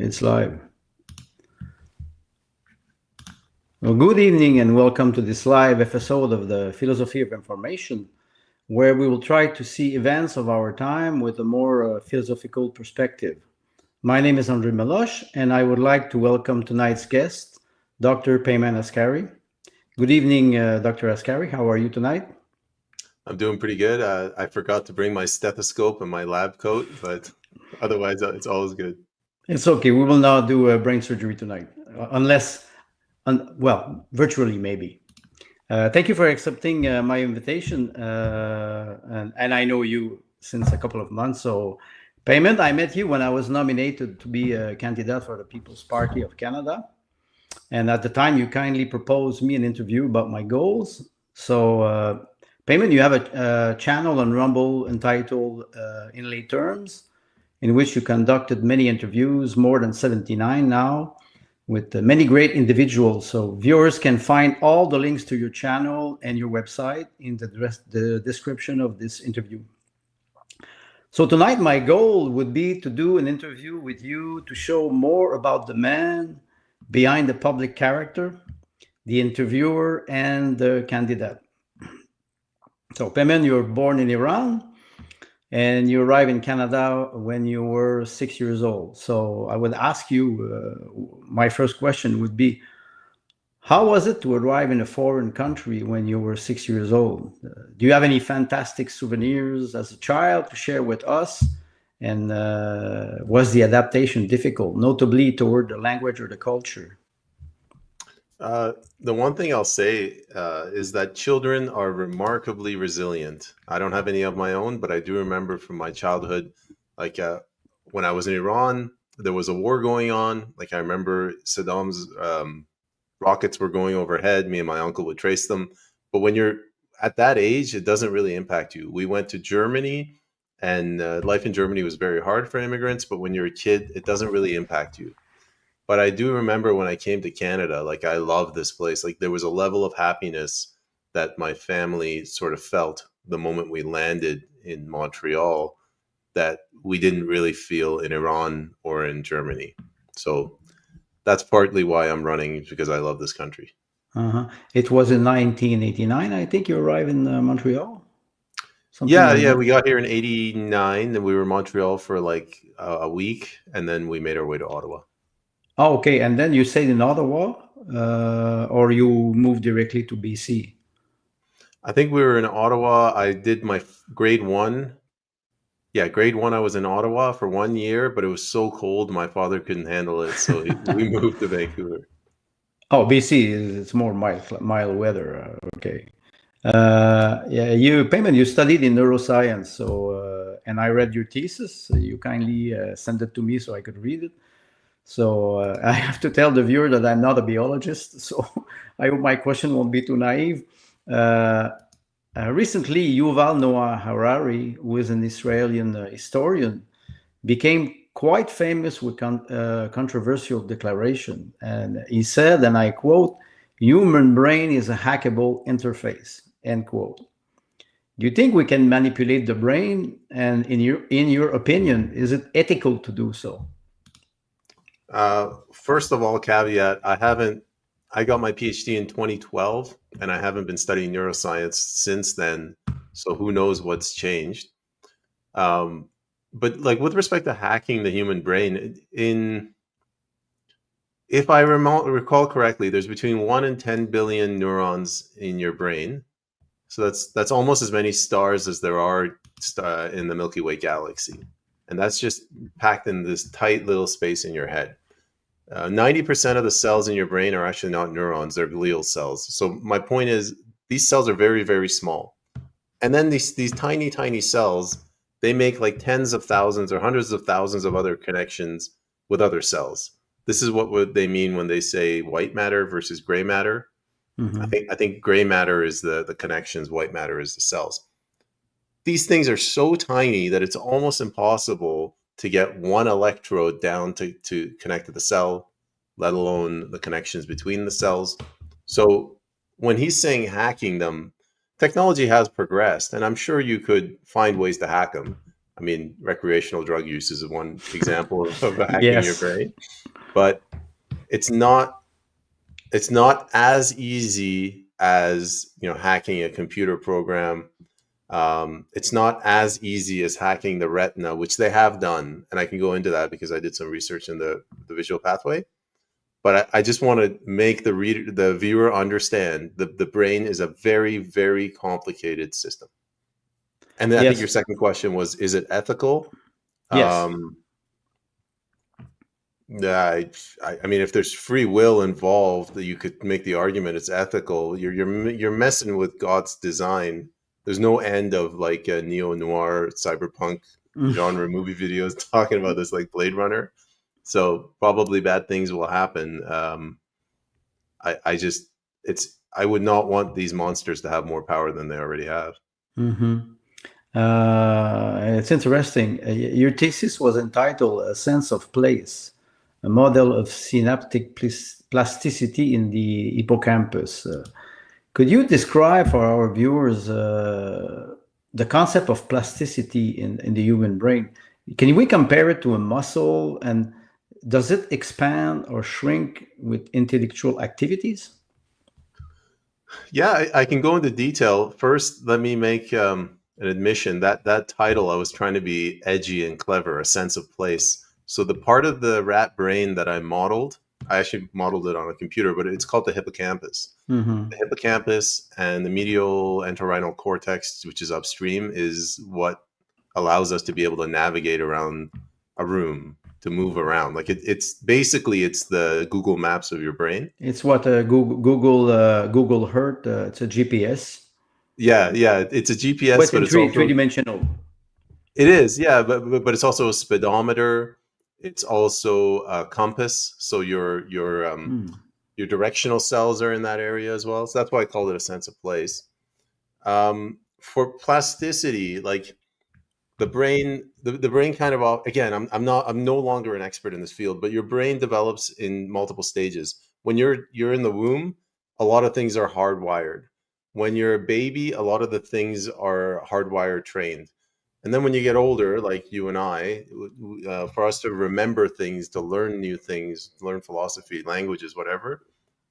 It's live. Well, good evening and welcome to this live episode of the Philosophy of Information, where we will try to see events of our time with a more philosophical perspective. My name is Andre Meloche, and I would like to welcome tonight's guest, Dr. Peyman Askari. Good evening, Dr. Askari. How are you tonight? I'm doing pretty good. I forgot to bring my stethoscope and my lab coat, but otherwise it's always good. It's okay. We will not do brain surgery tonight, unless, virtually maybe. Thank you for accepting my invitation. And I know you since a couple of months. So, Peyman, I met you when I was nominated to be a candidate for the People's Party of Canada. And at the time, you kindly proposed me an interview about my goals. So, Peyman, you have a channel on Rumble entitled In Lay Terms, in which you conducted many interviews, more than 79 now, with many great individuals. So viewers can find all the links to your channel and your website in the description of this interview. So tonight, my goal would be to do an interview with you to show more about the man behind the public character, the interviewer, and the candidate. So Peyman, you were born in Iran, and you arrived in Canada when you were 6 years old. So I would ask you, my first question would be, how was it to arrive in a foreign country when you were 6 years old? Do you have any fantastic souvenirs as a child to share with us? And was the adaptation difficult, notably toward the language or the culture? The one thing I'll say is that children are remarkably resilient. I don't have any of my own, but I do remember from my childhood, like when I was in Iran, there was a war going on. Like I remember Saddam's rockets were going overhead. Me and my uncle would trace them. But when you're at that age, it doesn't really impact you. We went to Germany, and life in Germany was very hard for immigrants. But when you're a kid, it doesn't really impact you. But I do remember when I came to Canada, like I loved this place. Like there was a level of happiness that my family sort of felt the moment we landed in Montreal that we didn't really feel in Iran or in Germany. So that's partly why I'm running, because I love this country. It was in 1989, I think you arrived in Montreal? Yeah, we got here in 89 and we were in Montreal for like a week, and then we made our way to Ottawa. Oh, okay. And then you stayed in Ottawa, or you moved directly to BC? I think we were in Ottawa. I did my grade one. Yeah, grade one, I was in Ottawa for 1 year, but it was so cold, my father couldn't handle it. So we moved to Vancouver. Oh, BC, it's more mild weather. Okay. Yeah, Peyman, you studied in neuroscience. So, and I read your thesis. You kindly sent it to me so I could read it. So I have to tell the viewer that I'm not a biologist, so I hope my question won't be too naive. Recently, Yuval Noah Harari, who is an Israeli historian, became quite famous with controversial declaration. And he said, and I quote, "Human brain is a hackable interface," end quote. Do you think we can manipulate the brain? And in your opinion, is it ethical to do so? First of all, caveat, I got my PhD in 2012 and I haven't been studying neuroscience since then. So who knows what's changed. But like with respect to hacking the human brain, if I recall correctly, there's between 1 and 10 billion neurons in your brain. So that's almost as many stars as there are in the Milky Way galaxy. And that's just packed in this tight little space in your head. 90% of the cells in your brain are actually not neurons, they're glial cells. So my point is, these cells are very, very small. And then these tiny, tiny cells, they make like tens of thousands or hundreds of thousands of other connections with other cells. This is what they mean when they say white matter versus gray matter. Mm-hmm. I think gray matter is the connections, white matter is the cells. These things are so tiny that it's almost impossible to get one electrode down to connect to the cell, let alone the connections between the cells. So when he's saying hacking them, technology has progressed, and I'm sure you could find ways to hack them. I mean, recreational drug use is one example of hacking your Yes. brain, but it's not as easy as, you know, hacking a computer program. It's not as easy as hacking the retina, which they have done, and I can go into that because I did some research in the visual pathway. But I just want to make the viewer understand that the brain is a very, very complicated system. And then I think Yes. your second question was, is it ethical? Yes. Yeah, I mean, if there's free will involved, you could make the argument it's ethical. You're messing with God's design. There's no end of like neo noir cyberpunk genre movie videos talking about this, like Blade Runner. So probably bad things will happen. I just I would not want these monsters to have more power than they already have. Mm-hmm. It's interesting. Your thesis was entitled "A Sense of Place: A Model of Synaptic Plasticity in the Hippocampus." Could you describe for our viewers the concept of plasticity in the human brain? Can we compare it to a muscle, and does it expand or shrink with intellectual activities? Yeah, I can go into detail. First, let me make an admission that that title, I was trying to be edgy and clever, a sense of place. So the part of the rat brain that I modeled, I actually modeled it on a computer, but it's called the hippocampus. Mm-hmm. The hippocampus and the medial entorhinal cortex, which is upstream, is what allows us to be able to navigate around a room, to move around. Like it's basically it's the Google Maps of your brain. It's what Google Earth. It's a GPS, Yeah, yeah, it's a GPS, but but in it's three also dimensional. it is, yeah, but it's also a speedometer. It's also a compass. So your directional cells are in that area as well. So that's why I called it a sense of place. For plasticity, like the brain kind of again, I'm no longer an expert in this field, but your brain develops in multiple stages. When you're in the womb, a lot of things are hardwired. When you're a baby, a lot of the things are hardwired trained. And then when you get older, like you and I, for us to remember things, to learn new things, learn philosophy, languages, whatever,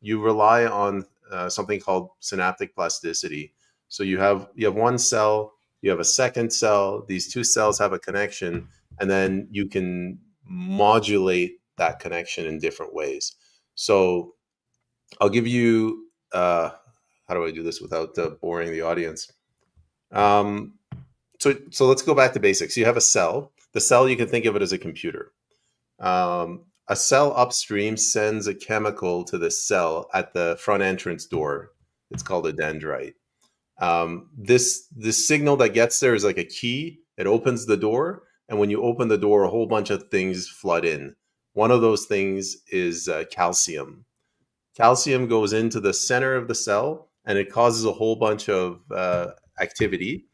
you rely on something called synaptic plasticity. So you have one cell, you have a second cell. These two cells have a connection, and then you can modulate that connection in different ways. So I'll give you how do I do this without boring the audience? Um, so let's go back to basics. You have a cell. The cell, you can think of it as a computer. A cell upstream sends a chemical to the cell at the front entrance door. It's called a dendrite. This signal that gets there is like a key. It opens the door, and when you open the door, a whole bunch of things flood in. One of those things is calcium. Calcium goes into the center of the cell, and it causes a whole bunch of activity.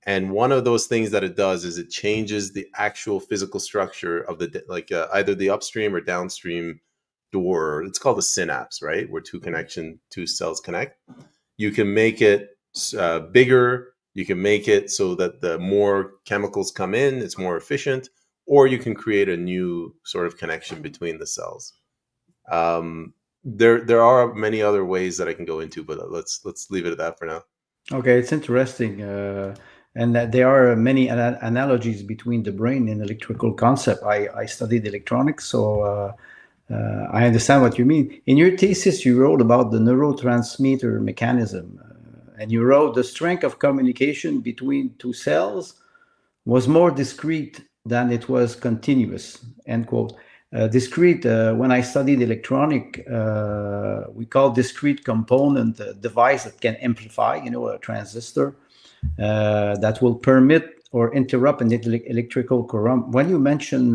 And one of those things that it does is it changes the actual physical structure of the either the upstream or downstream door. It's called a synapse, right? Where two cells connect. You can make it bigger. You can make it so that the more chemicals come in, it's more efficient, or you can create a new sort of connection between the cells. There are many other ways that I can go into, but let's leave it at that for now. Okay, it's interesting, and that there are many analogies between the brain and electrical concept. I studied electronics, so I understand what you mean. In your thesis, you wrote about the neurotransmitter mechanism, and you wrote the strength of communication between two cells was more discrete than it was continuous, end quote. Discrete, when I studied electronic, we call discrete component a device that can amplify, a transistor that will permit or interrupt an electrical current. When you mention,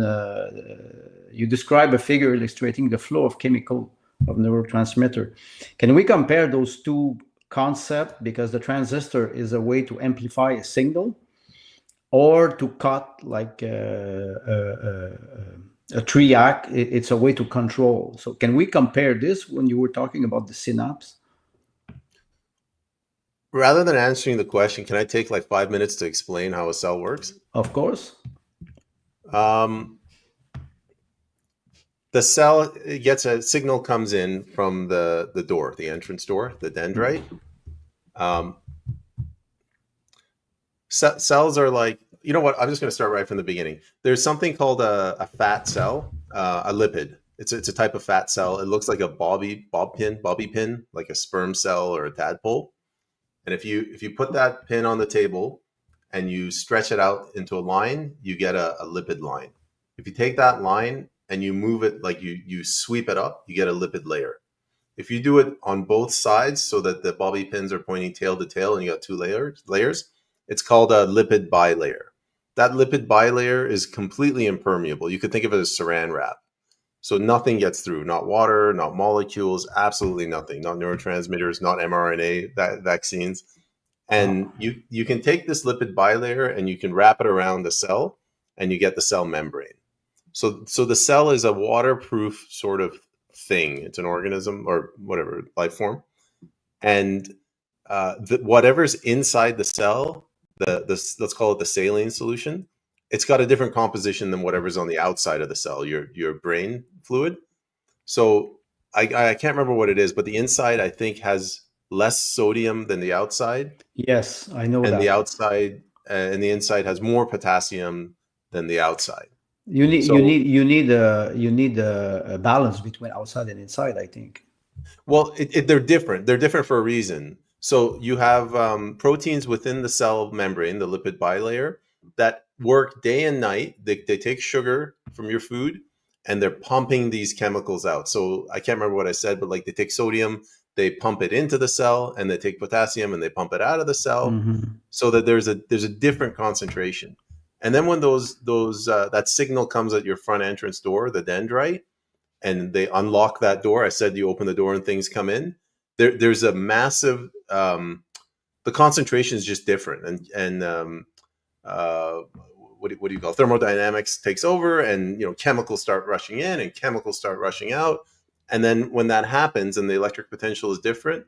you describe a figure illustrating the flow of chemical of neurotransmitter. Can we compare those two concepts? Because the transistor is a way to amplify a signal, or to cut like a triac, it's a way to control. So can we compare this when you were talking about the synapse? Rather than answering the question, can I take like 5 minutes to explain how a cell works? Of course. The cell gets a signal, comes in from the door, the entrance door, the dendrite. Cells are like, you know what? I'm just going to start right from the beginning. There's something called a fat cell, a lipid. It's a type of fat cell. It looks like a bobby pin, like a sperm cell or a tadpole. And if you put that pin on the table and you stretch it out into a line, you get a lipid line. If you take that line and you move it, like you sweep it up, you get a lipid layer. If you do it on both sides so that the bobby pins are pointing tail to tail and you got two layers, it's called a lipid bilayer. That lipid bilayer is completely impermeable. You could think of it as saran wrap. So nothing gets through, not water, not molecules, absolutely nothing, not neurotransmitters, not mRNA vaccines. And you can take this lipid bilayer and you can wrap it around the cell and you get the cell membrane. So the cell is a waterproof sort of thing. It's an organism or whatever, life form. And whatever's inside the cell, let's call it the saline solution, it's got a different composition than whatever's on the outside of the cell, your brain fluid. So I can't remember what it is, but the inside I think has less sodium than the outside. Yes, I know and that. The outside and the inside has more potassium than the outside. You need a balance between outside and inside, I think. Well, they're different. They're different for a reason. So you have proteins within the cell membrane, the lipid bilayer, that work day and night. They take sugar from your food and they're pumping these chemicals out. So I can't remember what I said, but like they take sodium, they pump it into the cell, and they take potassium and they pump it out of the cell, so that there's a different concentration. And then when that signal comes at your front entrance door, the dendrite, and they unlock that door. I said you open the door and things come in. There's a massive the concentration is just different, and what do you call it? Thermodynamics takes over, and chemicals start rushing in and chemicals start rushing out. And then when that happens and the electric potential is different,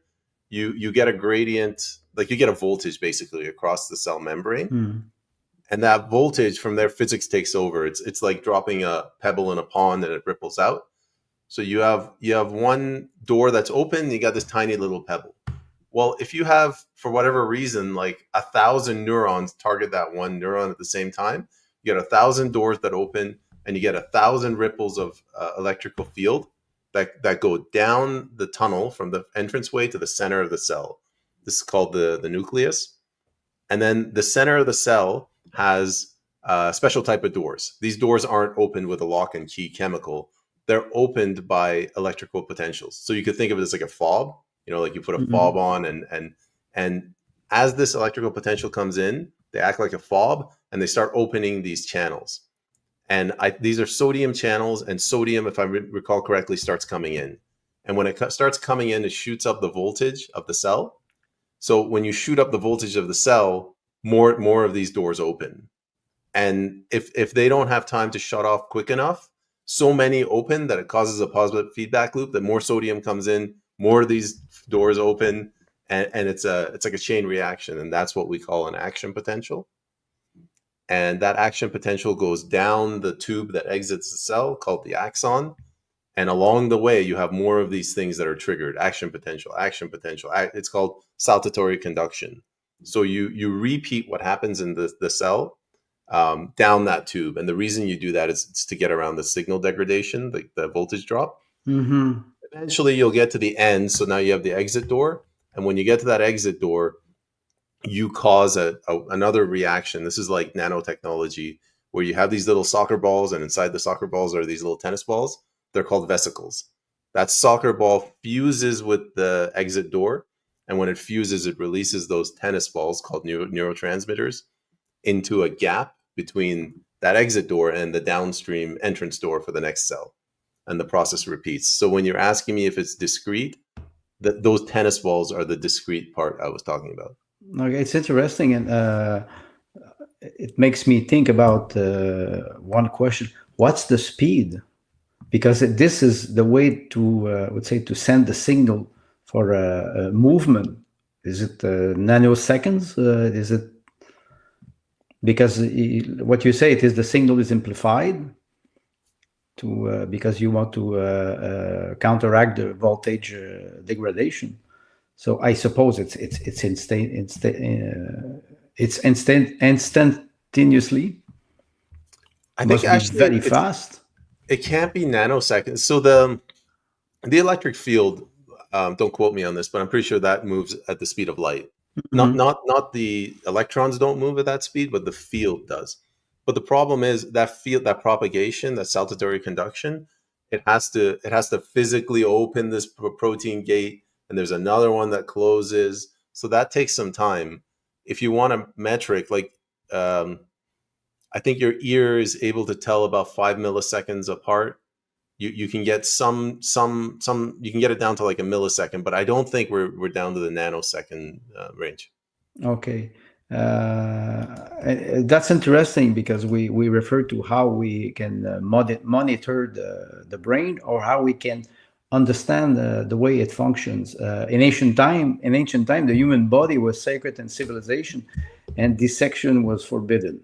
you get a gradient, like you get a voltage basically across the cell membrane. And that voltage from there, physics takes over. It's like dropping a pebble in a pond and it ripples out. So you have one door that's open, you got this tiny little pebble. Well, if you have, for whatever reason, like 1,000 neurons target that one neuron at the same time, you get 1,000 doors that open and you get 1,000 ripples of electrical field that go down the tunnel from the entranceway to the center of the cell. This is called the nucleus. And then the center of the cell has a special type of doors. These doors aren't opened with a lock and key chemical. They're opened by electrical potentials. So you could think of it as like a fob, like you put a fob on and as this electrical potential comes in, they act like a fob and they start opening these channels. And these are sodium channels, and sodium, if I recall correctly, starts coming in. And when it starts coming in, it shoots up the voltage of the cell. So when you shoot up the voltage of the cell, more of these doors open. And if they don't have time to shut off quick enough, so many open that it causes a positive feedback loop, that more sodium comes in, more of these doors open, and it's like a chain reaction. And that's what we call an action potential. And that action potential goes down the tube that exits the cell, called the axon. And along the way, you have more of these things that are triggered. Action potential. It's called saltatory conduction. So you repeat what happens in the cell down that tube. And the reason you do that is it's to get around the signal degradation, the voltage drop. Eventually, you'll get to the end. So now you have the exit door. And when you get to that exit door, you cause another reaction. This is like nanotechnology, where you have these little soccer balls, and inside the soccer balls are these little tennis balls. They're called vesicles. That soccer ball fuses with the exit door, and when it fuses, it releases those tennis balls called neurotransmitters into a gap between that exit door and the downstream entrance door for the next cell, and the process repeats. So when you're asking me if it's discrete, those tennis balls are the discrete part I was talking about. Okay, it's interesting, and it makes me think about one question: what's the speed? Because this is the way to, would say, to send the signal for a movement. Is it nanoseconds? Is it because what you say, it is the signal is amplified to because you want to counteract the voltage degradation. So I suppose it's instantaneously. I Must think be actually very fast. it can't be nanoseconds. So the electric field, don't quote me on this, but I'm pretty sure that moves at the speed of light. Mhm. Not the electrons don't move at that speed, but the field does. But the problem is that field, that propagation, that saltatory conduction, it has to physically open this protein gate, and there's another one that closes. So that takes some time. If you want a metric, like I think your ear is able to tell about 5 milliseconds apart. You can get some you can get it down to like a millisecond, but I don't think we're down to the nanosecond range. Okay. That's interesting because we refer to how we can monitor the brain, or how we can understand the way it functions. In ancient time, the human body was sacred in civilization, and dissection was forbidden.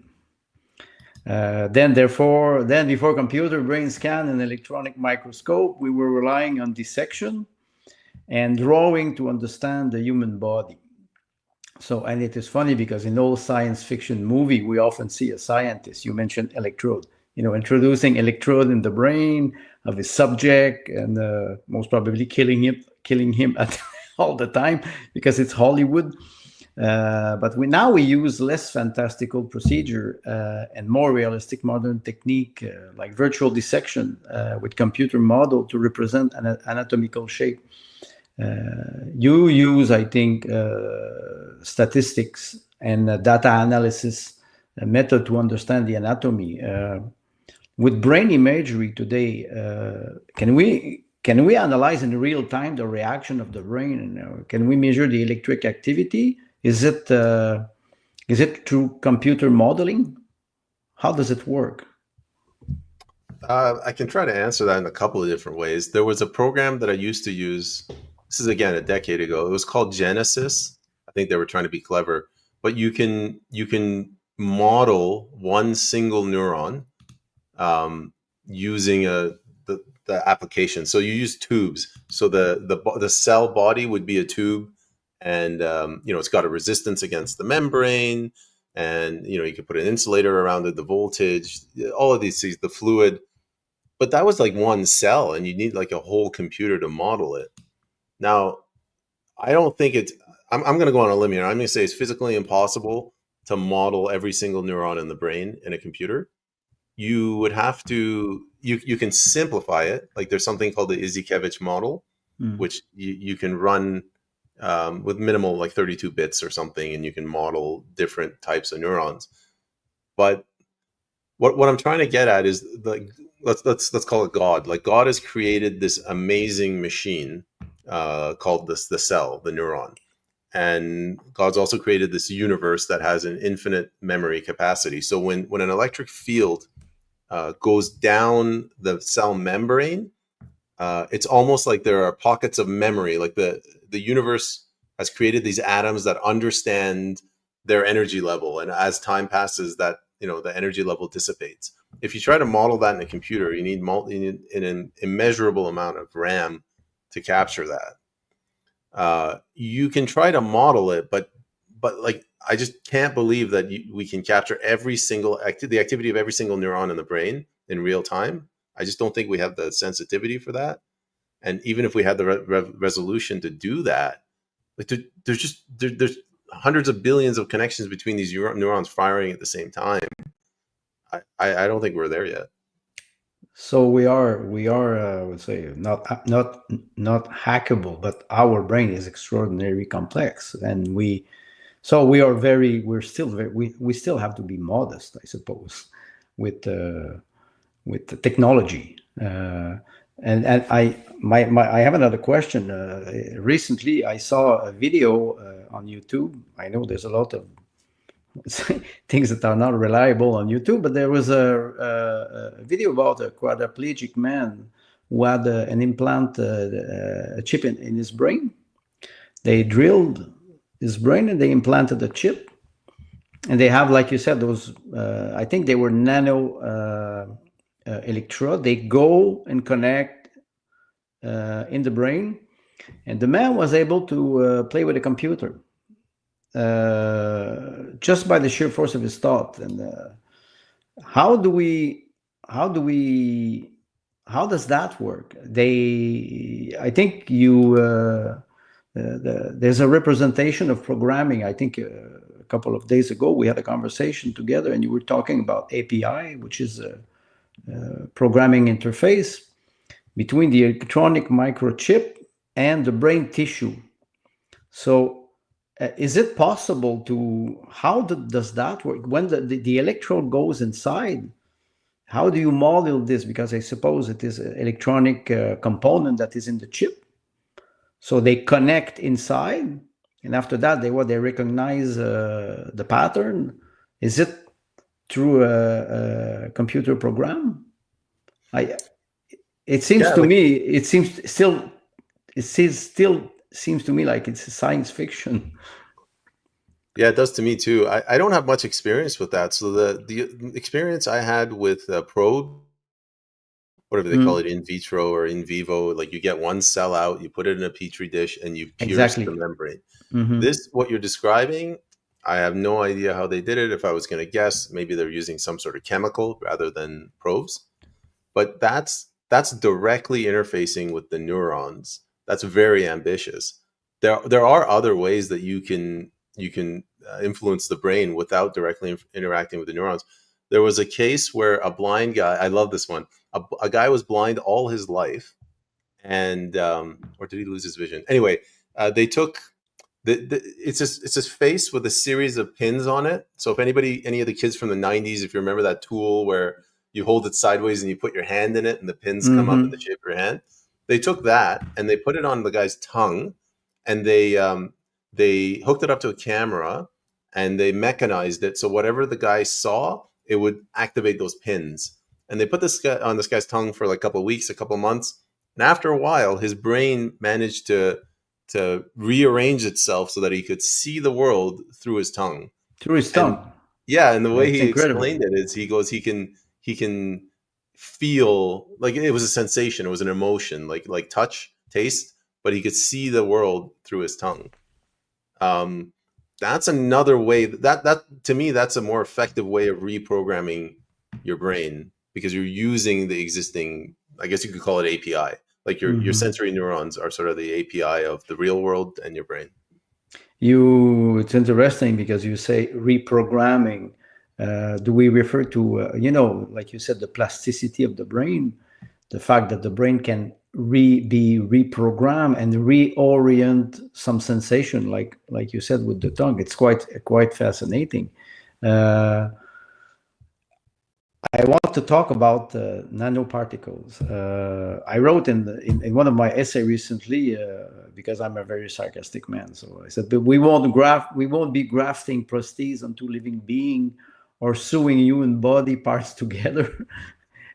Then before computer, brain scan, and electronic microscope, we were relying on dissection and drawing to understand the human body. So, and it is funny because in all science fiction movie, we often see a scientist. You mentioned electrode, introducing electrode in the brain of his subject, and most probably killing him all the time because it's Hollywood. But now we use less fantastical procedure and more realistic modern technique like virtual dissection with computer model to represent an anatomical shape. You use, I think, statistics and data analysis method to understand the anatomy. With brain imagery today, can we analyze in real time the reaction of the brain? Can we measure the electric activity? Is it through computer modeling? How does it work? I can try to answer that in a couple of different ways. There was a program that I used to use. This is again a decade ago. It was called Genesis. I think they were trying to be clever, but you can model one single neuron using the application. So you use tubes. So the cell body would be a tube, and it's got a resistance against the membrane, and you can put an insulator around it, the voltage, all of these things, the fluid. But that was like one cell, and you need like a whole computer to model it. Now, I don't think it's. I'm going to go on a limb here. I'm going to say it's physically impossible to model every single neuron in the brain in a computer. You would have to. You can simplify it. Like there's something called the Izikevich model, which you can run with minimal, like 32 bits or something, and you can model different types of neurons. But what I'm trying to get at is let's call it God. Like God has created this amazing machine called the cell, the neuron. And God's also created this universe that has an infinite memory capacity. So when an electric field goes down the cell membrane, it's almost like there are pockets of memory. Like the universe has created these atoms that understand their energy level, and as time passes, that the energy level dissipates. If you try to model that in a computer, you need an immeasurable amount of RAM to capture that. You can try to model it, but like I just can't believe that we can capture every single the activity of every single neuron in the brain in real time. I just don't think we have the sensitivity for that. And even if we had the resolution to do that, like there's hundreds of billions of connections between these neurons firing at the same time. I don't think we're there yet. So we are I would say not hackable, but our brain is extraordinarily complex, and we still have to be modest, I suppose, with the technology. And I have another question. Recently, I saw a video on YouTube. I know there's a lot of things that are not reliable on YouTube, but there was a video about a quadriplegic man who had an implant, a chip in his brain. They drilled brain, and they implanted a chip, and they have, like you said, those. I think they were nano electrode. They go and connect in the brain, and the man was able to play with a computer just by the sheer force of his thought. And how does that work? I think there's a representation of programming. I think a couple of days ago we had a conversation together, and you were talking about API, which is a programming interface between the electronic microchip and the brain tissue. So is it possible how does that work? When the electrode goes inside, how do you model this? Because I suppose it is an electronic component that is in the chip. So they connect inside, and after that, they recognize the pattern. Is it through a computer program? It seems to me like it's a science fiction. Yeah, it does to me too. I don't have much experience with that. So the experience I had with probe, whatever they call it, in vitro or in vivo, like you get one cell out, you put it in a petri dish, and you pierce the membrane. This, what you're describing, I have no idea how they did it. If I was going to guess, maybe they're using some sort of chemical rather than probes. But that's directly interfacing with the neurons. That's very ambitious. There are other ways that you can influence the brain without directly interacting with the neurons. There was a case where a blind guy, I love this one, a guy was blind all his life, and or did he lose his vision? Anyway, they took it's his face with a series of pins on it. So if any of the kids from the 90s, if you remember that tool where you hold it sideways and you put your hand in it and the pins come up in the shape of your hand, they took that and they put it on the guy's tongue, and they hooked it up to a camera and they mechanized it. So whatever the guy saw, it would activate those pins. And they put this guy on this guy's tongue for like a couple of weeks, a couple of months. And after a while, his brain managed to rearrange itself so that he could see the world through his tongue. Yeah, and the way he explained it is, he goes, he can feel, like it was a sensation, it was an emotion, like touch, taste, but he could see the world through his tongue. That's another way that to me, that's a more effective way of reprogramming your brain, because you're using the existing, I guess you could call it API. Like your sensory neurons are sort of the API of the real world and your brain. It's interesting because you say reprogramming. Do we refer to, like you said, the plasticity of the brain, the fact that the brain can be reprogrammed and reorient some sensation, like you said with the tongue? It's quite fascinating. I want to talk about nanoparticles. I wrote in one of my essays recently, because I'm a very sarcastic man. So I said, but we won't be grafting prostheses onto living being or sewing human body parts together.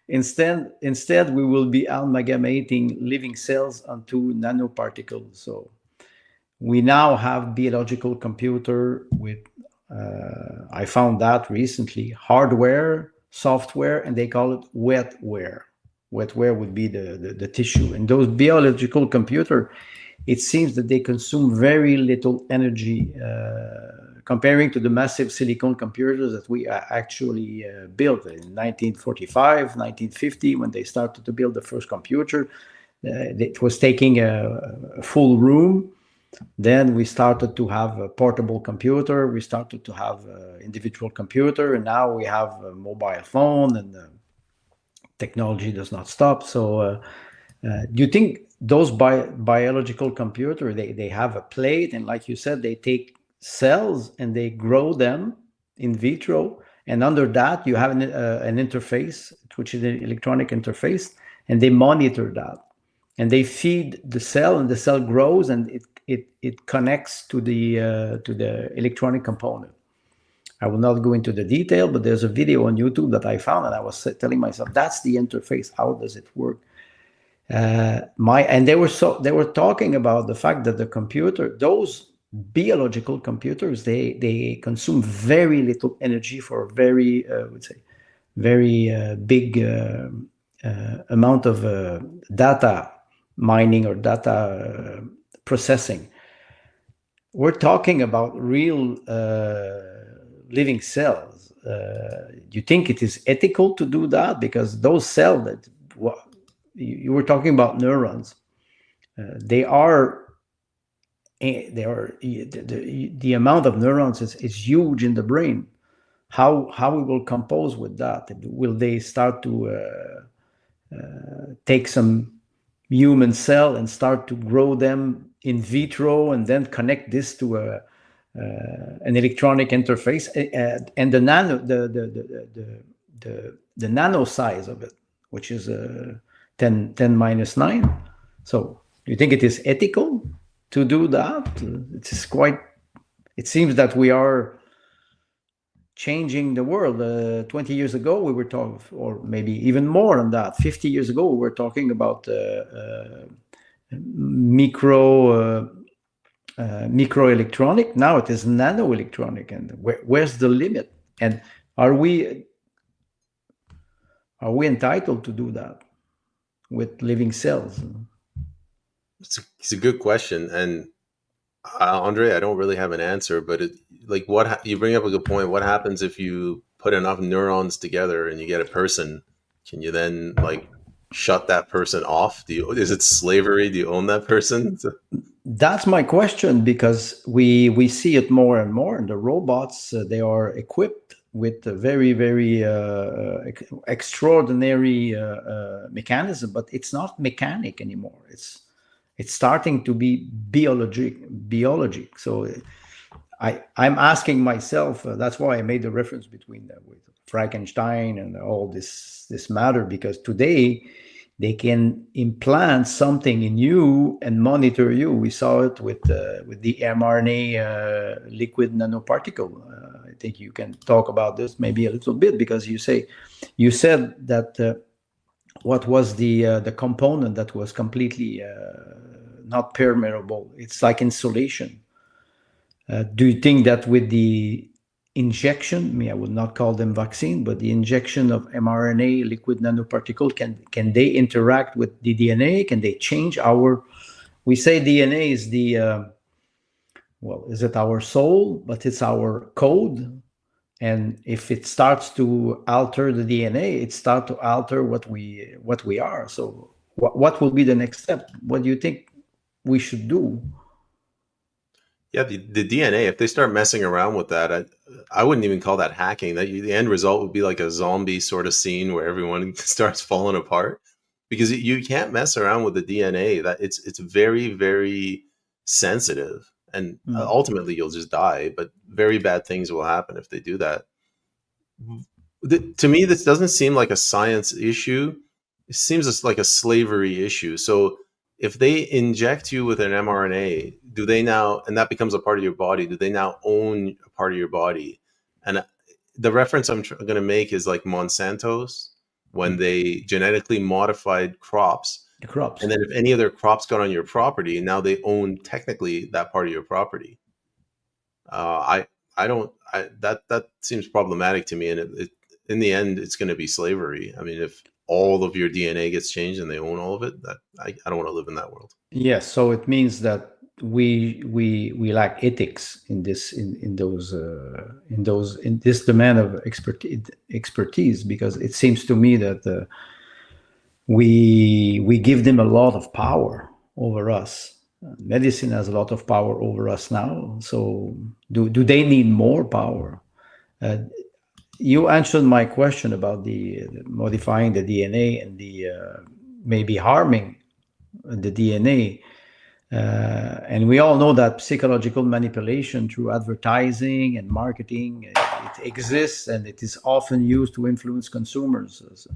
Instead, we will be amalgamating living cells onto nanoparticles. So we now have biological computer with, I found that recently, hardware, software, and they call it wetware. Wetware would be the tissue. And those biological computer, it seems that they consume very little energy comparing to the massive silicon computers that we actually built in 1945, 1950, when they started to build the first computer. It was taking a full room. Then we started to have a portable computer. We started to have an individual computer, and now we have a mobile phone, and technology does not stop. So do you think those biological computer, they have a plate, and like you said, they take cells and they grow them in vitro, and under that you have an interface, which is an electronic interface, and they monitor that, and they feed the cell, and the cell grows, and it connects to the electronic component. I will not go into the detail, but there's a video on YouTube that I found, and I was telling myself, that's the interface. How does it work? And they were talking about the fact that the computer, those biological computers, they consume very little energy for very, would say, very big amount of data mining or data processing. We're talking about real living cells. Do you think it is ethical to do that? Because those cells that you were talking about neurons, the amount of neurons is huge in the brain. How we will compose with that? Will they start to take some human cell and start to grow them in vitro and then connect this to an electronic interface, and the nano size of it, which is 10 minus 9. So you think it is ethical to do that? It seems that we are changing the world. 20 years ago, we were talking, or maybe even more than that, 50 years ago, we were talking about microelectronic. Now it is nanoelectronic. And where's the limit? And are we entitled to do that with living cells? It's a good question. And Andre, I don't really have an answer, but you bring up a good point. What happens if you put enough neurons together and you get a person? Can you then shut that person off? Is it slavery? Do you own that person? That's my question, because we see it more and more. And the robots, they are equipped with a very, very extraordinary mechanism, but it's not mechanic anymore. It's starting to be biology. So I'm asking myself, that's why I made the reference between with Frankenstein and all this matter, because today they can implant something in you and monitor you. We saw it with the mRNA liquid nanoparticle. I think you can talk about this maybe a little bit, because you said that what was the component that was completely not permeable? It's like insulation. Do you think that with the injection, I would not call them vaccine, but the injection of mRNA liquid nanoparticle, can they interact with the DNA? Can they change we say DNA is is it our soul? But it's our code. And if it starts to alter the DNA, it starts to alter what we are. So what will be the next step? What do you think we should do? Yeah, the DNA, if they start messing around with that, I wouldn't even call that hacking. The end result would be like a zombie sort of scene where everyone starts falling apart, because you can't mess around with the DNA. That it's very, very sensitive, and ultimately you'll just die. But very bad things will happen if they do that. To me, this doesn't seem like a science issue. It seems like a slavery issue. So if they inject you with an mRNA, do they now, and that becomes a part of your body, do they now own a part of your body? And the reference I'm going to make is like Monsanto's, when they genetically modified crops. The crops. And then if any other crops got on your property, now they own technically that part of your property. That seems problematic to me. And in the end, it's going to be slavery. I mean, if all of your DNA gets changed and they own all of it, I don't want to live in that world. Yes, so it means that we lack ethics in this demand of expertise, because it seems to me that we give them a lot of power over us. Medicine has a lot of power over us now. So do they need more power? You answered my question about the modifying the DNA and the maybe harming the DNA. And we all know that psychological manipulation through advertising and marketing, it exists, and it is often used to influence consumers. So,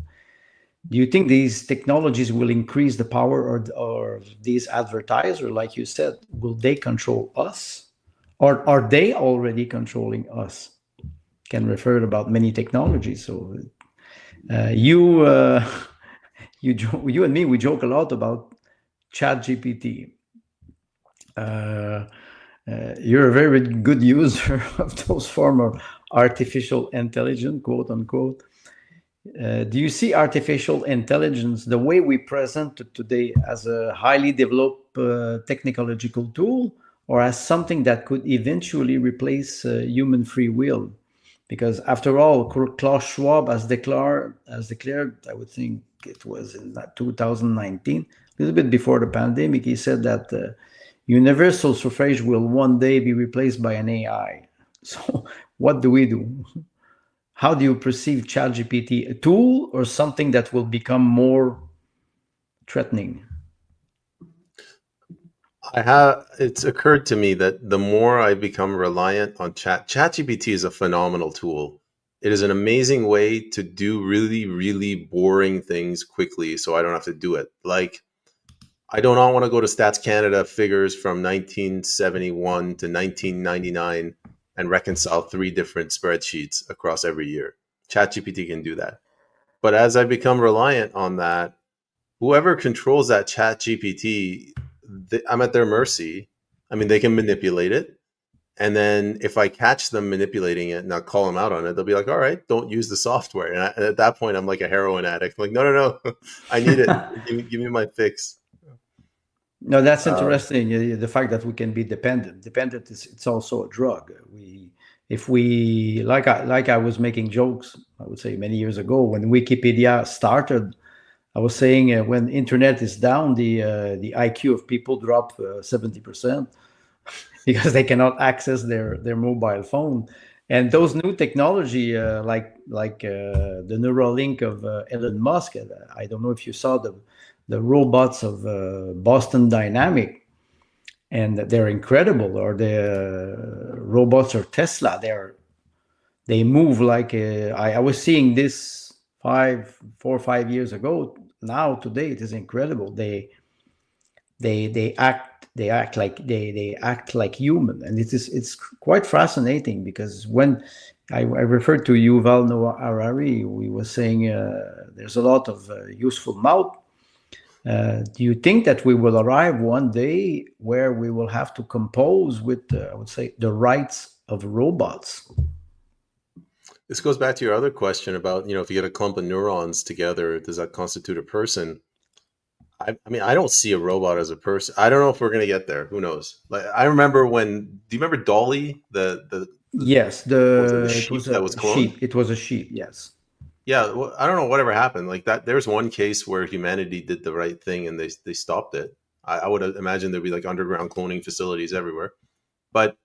do you think these technologies will increase the power or these advertisers, like you said, will they control us? Or are they already controlling us? Can refer about many technologies. So you and me, we joke a lot about ChatGPT. You're a very good user of those form of artificial intelligence, quote unquote. Do you see artificial intelligence, the way we present it today, as a highly developed technological tool, or as something that could eventually replace human free will? Because after all, Klaus Schwab has declared, I would think it was in 2019, a little bit before the pandemic, he said that universal suffrage will one day be replaced by an AI. So what do we do? How do you perceive ChatGPT, a tool or something that will become more threatening? It's occurred to me that the more I become reliant on ChatGPT is a phenomenal tool. It is an amazing way to do really, really boring things quickly so I don't have to do it. Like, I do not want to go to Stats Canada figures from 1971 to 1999 and reconcile 3 different spreadsheets across every year. ChatGPT can do that. But as I become reliant on that, whoever controls that ChatGPT, I'm at their mercy. I mean, they can manipulate it. And then if I catch them manipulating it and I call them out on it, they'll be like, all right, don't use the software. And at that point, I'm like a heroin addict. I'm like, no, I need it. Give me my fix. No, that's Um, interesting. The fact that we can be dependent. Dependent is it's also a drug. If we like I was making jokes, I would say many years ago when Wikipedia started. I was saying when internet is down, the IQ of people drop 70% because they cannot access their mobile phone. And those new technology, like the Neuralink of Elon Musk, I don't know if you saw the robots of Boston Dynamic, and they're incredible. Or the robots of Tesla, they move like I was seeing this 4 or 5 years ago. Now today it is incredible. They act like human, and it's quite fascinating because when I referred to Yuval Noah Harari, we were saying there's a lot of useful mouth. Do you think that we will arrive one day where we will have to compose with, I would say, the rights of robots? this goes back to your other question about, if you get a clump of neurons together, does that constitute a person? I mean, I don't see a robot as a person. I don't know if we're gonna get there. Who knows? Like, I remember do you remember Dolly, the Yes, what was it, the it was sheep that was a cloned? sheep. It was a sheep. Yes. Yeah, well, I don't know whatever happened. Like that, there's one case where humanity did the right thing and they stopped it. I would imagine there'd be like underground cloning facilities everywhere. But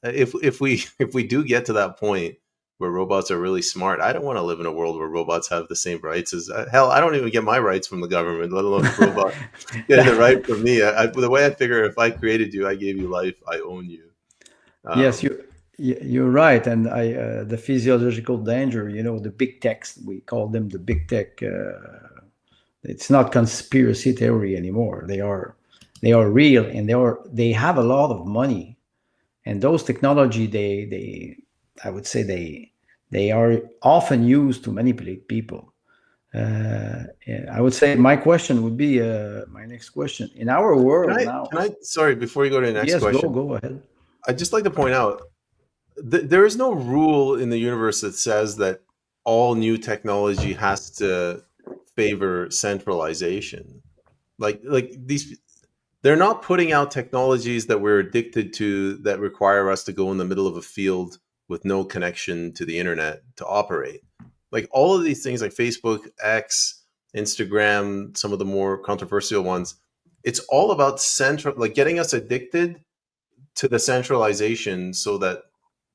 if we if we do get to that point where robots are really smart, I don't want to live in a world where robots have the same rights as hell. I don't even get my rights from the government, let alone a robot getting the right from me. The way I figure, if I created you, I gave you life, I own you. Yes, Um, you're right, and the physiological danger. The big techs, we call them the big tech. It's not conspiracy theory anymore. They are real, and they have a lot of money, and those technology they I would say they are often used to manipulate people. Yeah, I would say my next question in our can world I? now. Can I? Sorry, before you go to the next Yes, question, go ahead. I'd just like to point out there is no rule in the universe that says that all new technology has to favor centralization. Like these, they're not putting out technologies that we're addicted to that require us to go in the middle of a field with no connection to the internet to operate. Like all of these things like Facebook, X, Instagram, some of the more controversial ones, it's all about like getting us addicted to the centralization so that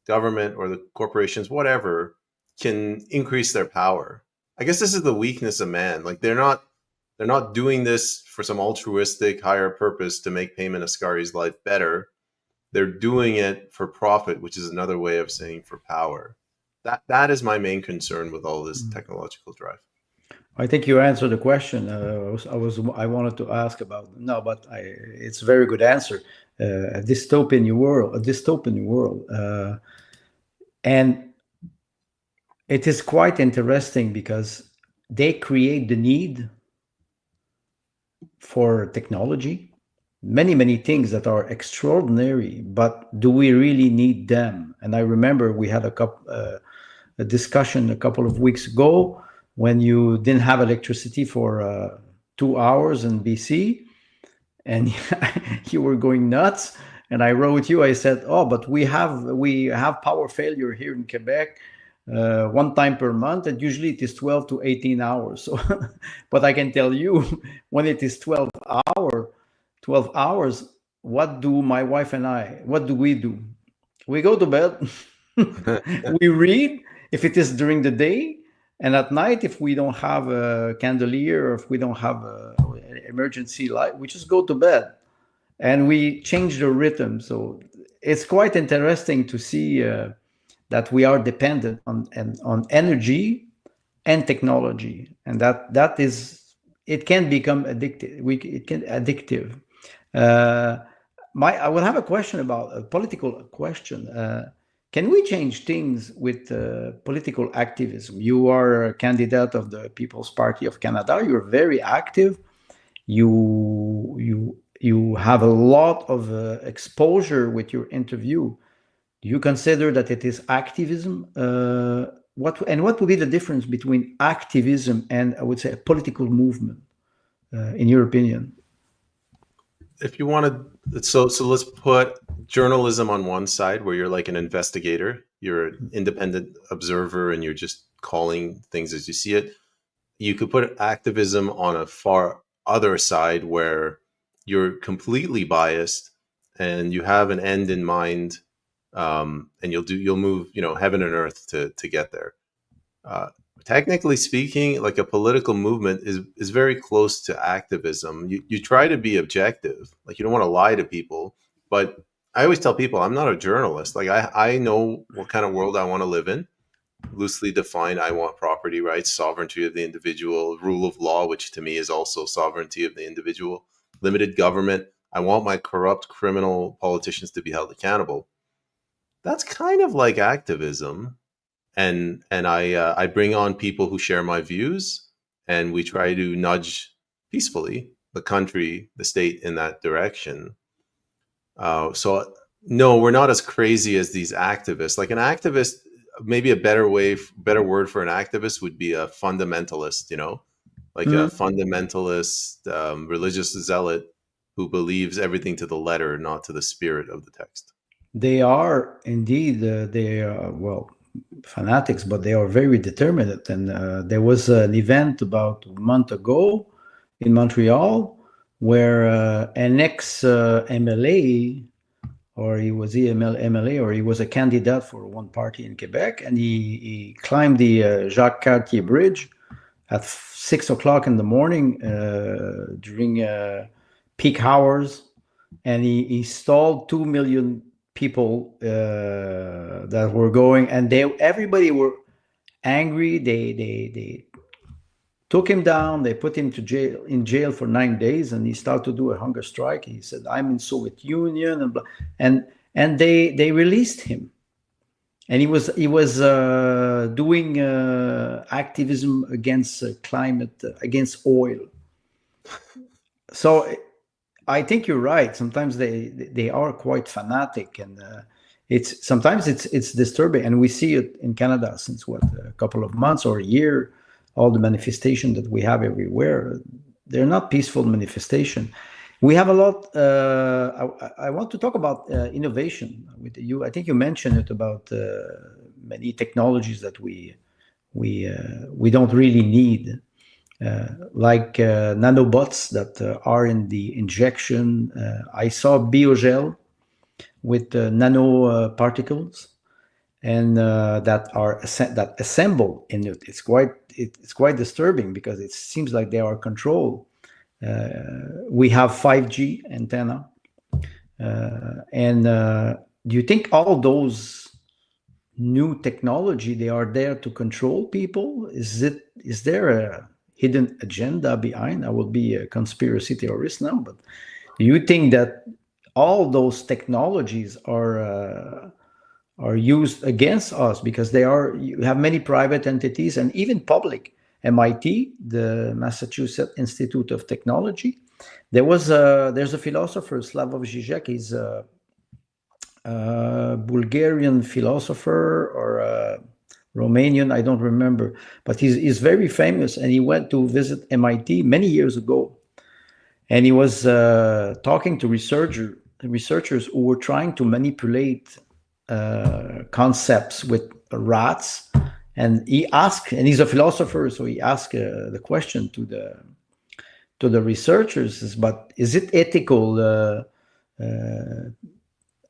government or the corporations, whatever, can increase their power. I guess this is the weakness of man. Like they're not doing this for some altruistic higher purpose to make Peyman Askari's life better. They're doing it for profit, which is another way of saying for power. That is my main concern with all this technological drive. I think you answered the question. I wanted to ask about no, but it's a very good answer. A dystopian world, and it is quite interesting because they create the need for technology. many things that are extraordinary, but do we really need them? And I remember we had a discussion a couple of weeks ago when you didn't have electricity for 2 hours in BC, and you were going nuts. And I wrote you, I said, oh, but we have power failure here in Quebec one time per month, and usually it is 12 to 18 hours. So, but I can tell you, when it is 12 hours, what do my wife and I, what do? We go to bed, we read if it is during the day, and at night, if we don't have a candelier or if we don't have an emergency light, we just go to bed, and we change the rhythm. So it's quite interesting to see that we are dependent on energy and technology, and that is, it can become addictive. It can addictive. I will have a question about a political question. Can we change things with political activism? You are a candidate of the People's Party of Canada. You're very active. You have a lot of exposure with your interview. Do you consider that it is activism? What would be the difference between activism and, I would say, a political movement, in your opinion? If you want to, so let's put journalism on one side, where you're like an investigator, you're an independent observer, and you're just calling things as you see it. You could put activism on a far other side, where you're completely biased and you have an end in mind, and you'll move, heaven and earth to get there. Technically speaking, like a political movement is very close to activism. You try to be objective, like you don't want to lie to people. But I always tell people, I'm not a journalist. Like I know what kind of world I want to live in. Loosely defined, I want property rights, sovereignty of the individual, rule of law, which to me is also sovereignty of the individual, limited government. I want my corrupt criminal politicians to be held accountable. That's kind of like activism. And I bring on people who share my views, and we try to nudge peacefully the country, the state, in that direction. So no, we're not as crazy as these activists. Like an activist, maybe a better word for an activist would be a fundamentalist. Like a fundamentalist, religious zealot who believes everything to the letter, not to the spirit of the text. They are indeed. Fanatics, but they are very determined. And there was an event about a month ago in Montreal where an ex-MLA, or he was MLA, or he was a candidate for one party in Quebec, and he climbed the Jacques Cartier Bridge at 6 o'clock in the morning during peak hours, and he stalled 2 million people that were going, and everybody were angry. They took him down. They put him in jail for 9 days, and he started to do a hunger strike. He said, "I'm in Soviet Union," and blah, and they released him, and he was doing activism against climate, against oil. So I think you're right. Sometimes they are quite fanatic, and sometimes it's disturbing. And we see it in Canada since a couple of months or a year. All the manifestation that we have everywhere, they're not peaceful manifestation. We have a lot. I want to talk about innovation with you. I think you mentioned it about many technologies that we don't really need. Like nanobots that are in the injection. I saw biogel with nano particles, and that assemble in it. It's quite disturbing because it seems like they are controlled. We have 5G antenna, and do you think all those new technology, they are there to control people? Is there a hidden agenda behind? I will be a conspiracy theorist now, but do you think that all those technologies are used against us because you have many private entities and even public? MIT, the Massachusetts Institute of Technology, There's a philosopher, Slavoj Žižek. He's a Bulgarian philosopher or a Romanian, I don't remember, but he's very famous, and he went to visit MIT many years ago, and he was talking to researchers who were trying to manipulate concepts with rats, and he asked, and he's a philosopher, so he asked the question to the researchers, but is it ethical?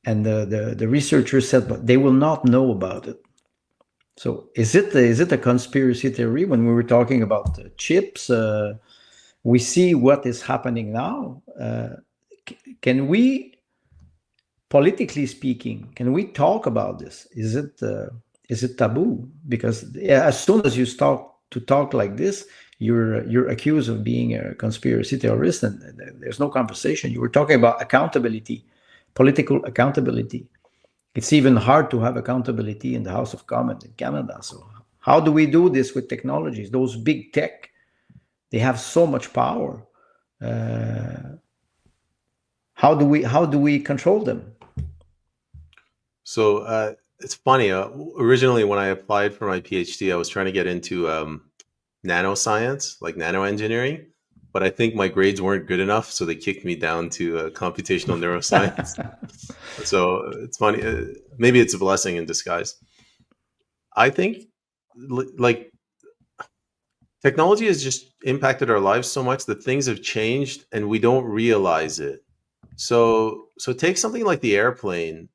And the researchers said, but they will not know about it. So is it a conspiracy theory? When we were talking about chips, we see what is happening now. Can we, politically speaking, can we talk about this? Is it taboo? Because as soon as you start to talk like this, you're accused of being a conspiracy theorist, and there's no conversation. You were talking about accountability, political accountability. It's even hard to have accountability in the House of Commons in Canada. So how do we do this with technologies? Those big tech, they have so much power. How do we control them? So it's funny. Originally, when I applied for my PhD, I was trying to get into nanoscience, like nanoengineering, but I think my grades weren't good enough, so they kicked me down to computational neuroscience. So it's funny. Maybe it's a blessing in disguise. I think, like, technology has just impacted our lives so much that things have changed and we don't realize it. So take something like the airplane.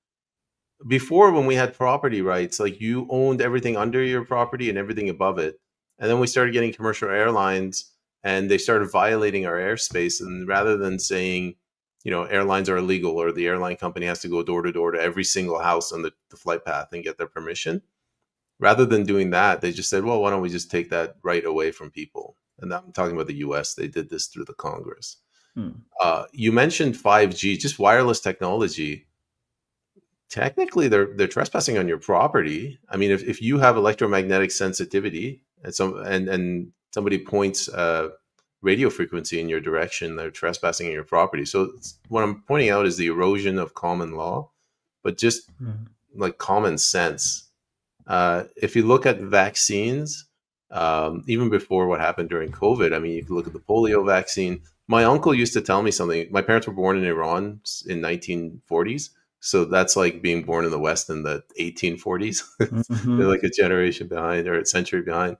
Before, when we had property rights, like, you owned everything under your property and everything above it. And then we started getting commercial airlines, and they started violating our airspace. And rather than saying, airlines are illegal, or the airline company has to go door to door to every single house on the flight path and get their permission, rather than doing that, they just said, well, why don't we just take that right away from people? And I'm talking about the US. They did this through the Congress. You mentioned 5G, just wireless technology. Technically, they're trespassing on your property. I mean, if you have electromagnetic sensitivity and somebody points radio frequency in your direction, they're trespassing on your property. So what I'm pointing out is the erosion of common law, but just like common sense. If you look at vaccines, even before what happened during COVID, I mean, you can look at the polio vaccine. My uncle used to tell me something. My parents were born in Iran in 1940s. So that's like being born in the West in the 1840s. They're like a generation behind, or a century behind.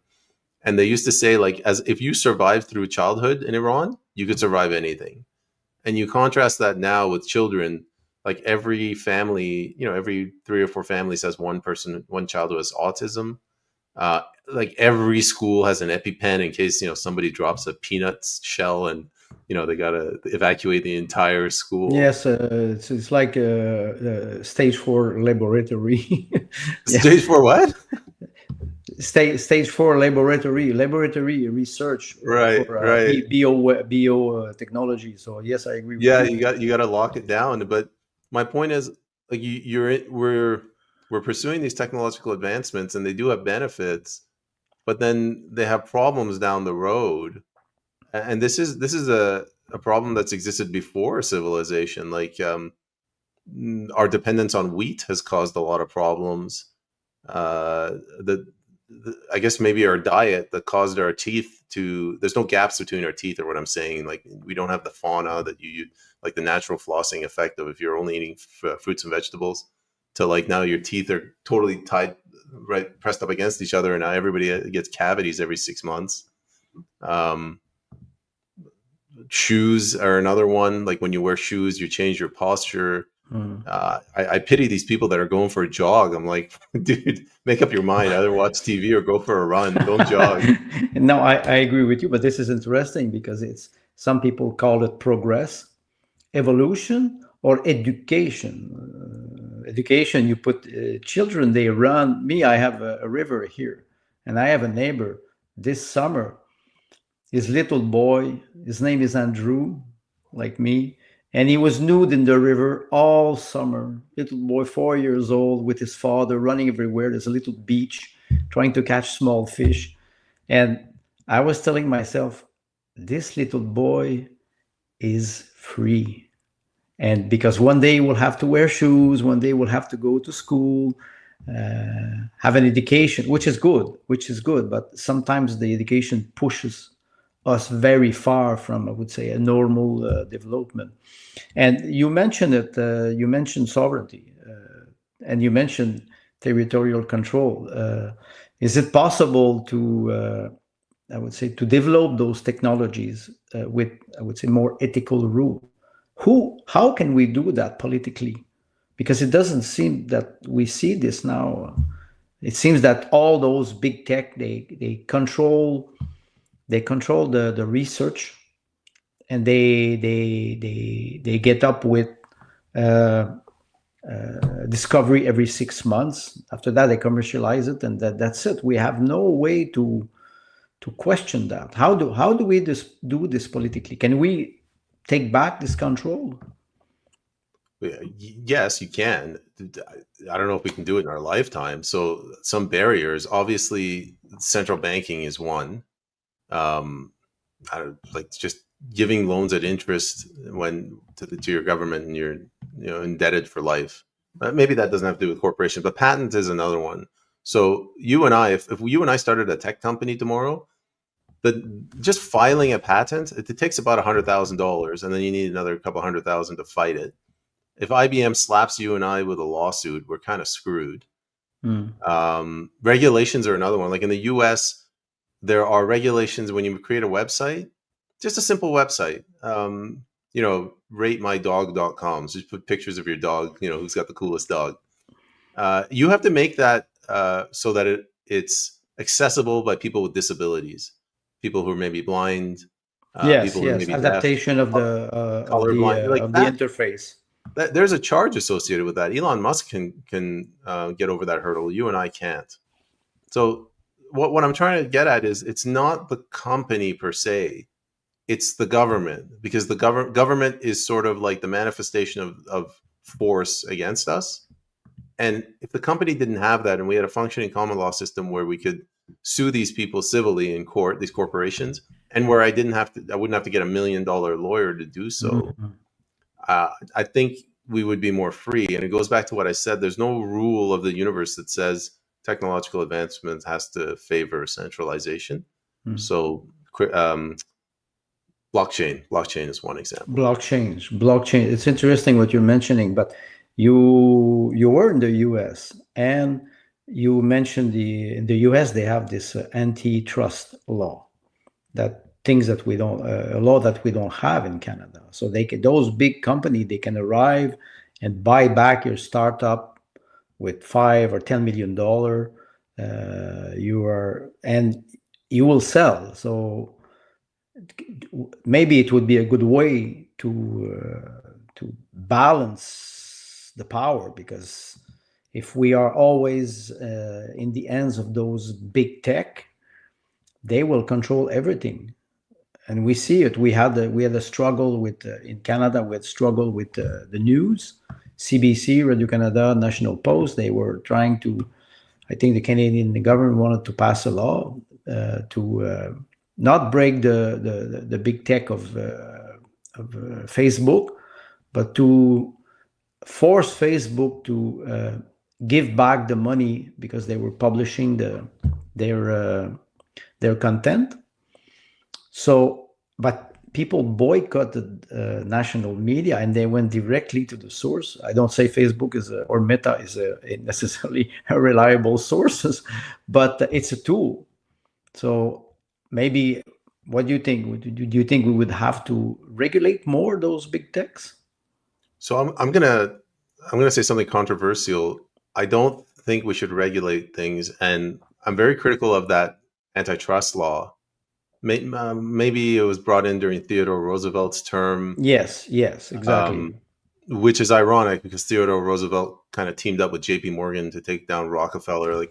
And they used to say, like, as if you survived through childhood in Iran, you could survive anything. And you contrast that now with children, like every family, every 3 or 4 families has one child who has autism. Like every school has an EpiPen in case, somebody drops a peanut shell and, they got to evacuate the entire school. Yes, it's like stage 4 laboratory. Stage 4 what? Stage 4 laboratory research, right, for right. bio technology. So yes, I agree with you. you got to lock it down. But my point is, like, we're pursuing these technological advancements, and they do have benefits, but then they have problems down the road. And this is a problem that's existed before civilization. Like, our dependence on wheat has caused a lot of problems. I guess maybe our diet that caused our teeth there's no gaps between our teeth, or what I'm saying. Like, we don't have the fauna that you like, the natural flossing effect of if you're only eating fruits and vegetables, to like now your teeth are totally tied, right, pressed up against each other, and now everybody gets cavities every 6 months. Shoes are another one. Like, when you wear shoes, you change your posture. I pity these people that are going for a jog. I'm like, dude, make up your mind. Either watch TV or go for a run. Don't jog. No, I agree with you, but this is interesting because some people call it progress, evolution, or education. Education, you put children, they run. Me, I have a river here, and I have a neighbor this summer. His little boy, his name is Andrew, like me, and he was nude in the river all summer. Little boy, 4 years old, with his father, running everywhere. There's a little beach, trying to catch small fish. And I was telling myself, this little boy is free. And because one day we'll have to wear shoes, one day we'll have to go to school, have an education, which is good. But sometimes the education pushes us very far from, I would say, a normal development. And you mentioned it. You mentioned sovereignty, and you mentioned territorial control. Is it possible to, I would say, to develop those technologies with, I would say, more ethical rule? How can we do that politically? Because it doesn't seem that we see this now. It seems that all those big tech, they control the research, and they get up with discovery every 6 months. After that, they commercialize it, and that's it. We have no way to question that. How do we do this politically? Can we take back this control? Yes, you can. I don't know if we can do it in our lifetime. So some barriers, obviously, central banking is one. Like just giving loans at interest to your government, and you're indebted for life. Maybe that doesn't have to do with corporations, but patent is another one. So you and I, if you and I started a tech company tomorrow, just filing a patent, it takes about $100,000, and then you need another couple $100,000 to fight it. If IBM slaps you and I with a lawsuit, we're kind of screwed. Regulations are another one. Like in the US, there are regulations when you create a website, just a simple website, ratemydog.com. So just put pictures of your dog, who's got the coolest dog. You have to make that so that it's accessible by people with disabilities, people who are maybe blind, people who may be adaptation deaf, of the colorblind, the interface. There's a charge associated with that. Elon Musk can get over that hurdle. You and I can't. So what I'm trying to get at is it's not the company per se, it's the government, because the government is sort of like the manifestation of force against us. And if the company didn't have that, and we had a functioning common law system where we could sue these people civilly in court, these corporations, and where I wouldn't have to get $1 million lawyer to do so. I think we would be more free. And it goes back to what I said. There's no rule of the universe that says technological advancement has to favor centralization. So blockchain is one example. Blockchain. It's interesting what you're mentioning, but you were in the US, and you mentioned in the US they have this antitrust law, that things that we don't, a law that we don't have in Canada. So those big companies, they can arrive and buy back your startup with $5 or $10 million. You will sell. So maybe it would be a good way to balance the power, because if we are always in the hands of those big tech, they will control everything. And we see it. We had a struggle with in Canada. We had struggle with the news, CBC, Radio-Canada, National Post. They were trying to. I think the Canadian government wanted to pass a law to not break the big tech of Facebook, but to force Facebook to give back the money because they were publishing their content. So, but people boycotted national media, and they went directly to the source. I don't say Facebook or Meta is necessarily a reliable sources, but it's a tool. So maybe, what do you think? Do you think we would have to regulate more those big techs? So I'm gonna say something controversial. I don't think we should regulate things, and I'm very critical of that antitrust law. Maybe it was brought in during Theodore Roosevelt's term. Yes, exactly. Which is ironic, because Theodore Roosevelt kind of teamed up with J.P. Morgan to take down Rockefeller.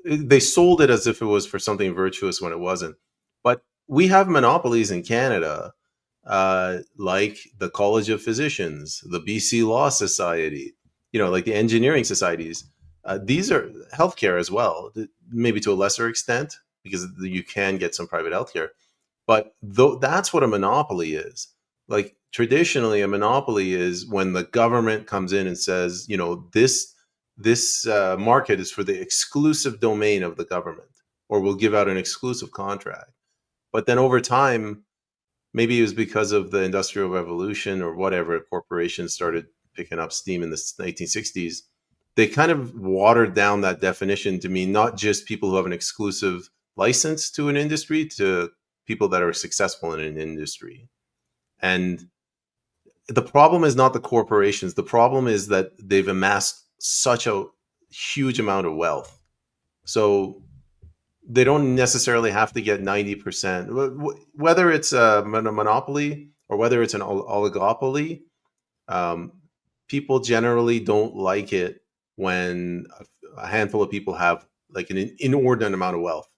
They sold it as if it was for something virtuous when it wasn't. But we have monopolies in Canada, like the College of Physicians, the BC Law Society, like the engineering societies. These are healthcare as well, maybe to a lesser extent, because you can get some private healthcare. But that's what a monopoly is. Like traditionally, a monopoly is when the government comes in and says, this market is for the exclusive domain of the government, or we'll give out an exclusive contract. But then over time, maybe it was because of the Industrial Revolution or whatever, corporations started picking up steam in the 1960s. They kind of watered down that definition to mean not just people who have an exclusive license to an industry, to people that are successful in an industry. And the problem is not the corporations. The problem is that they've amassed such a huge amount of wealth. So they don't necessarily have to get 90%. Whether it's a monopoly or whether it's an oligopoly, people generally don't like it when a handful of people have like an inordinate amount of wealth.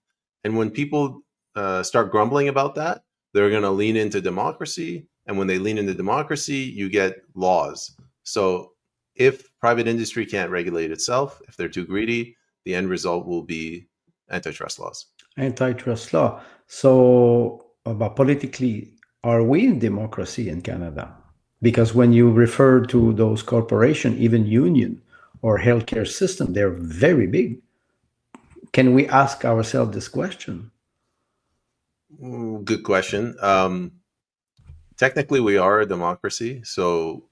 And when people start grumbling about that, they're going to lean into democracy. And when they lean into democracy, you get laws. So if private industry can't regulate itself, if they're too greedy, the end result will be antitrust laws. Antitrust law. So, but politically, are we in democracy in Canada? Because when you refer to those corporations, even union or healthcare system, they're very big. Can we ask ourselves this question? Good question. Technically, we are a democracy, so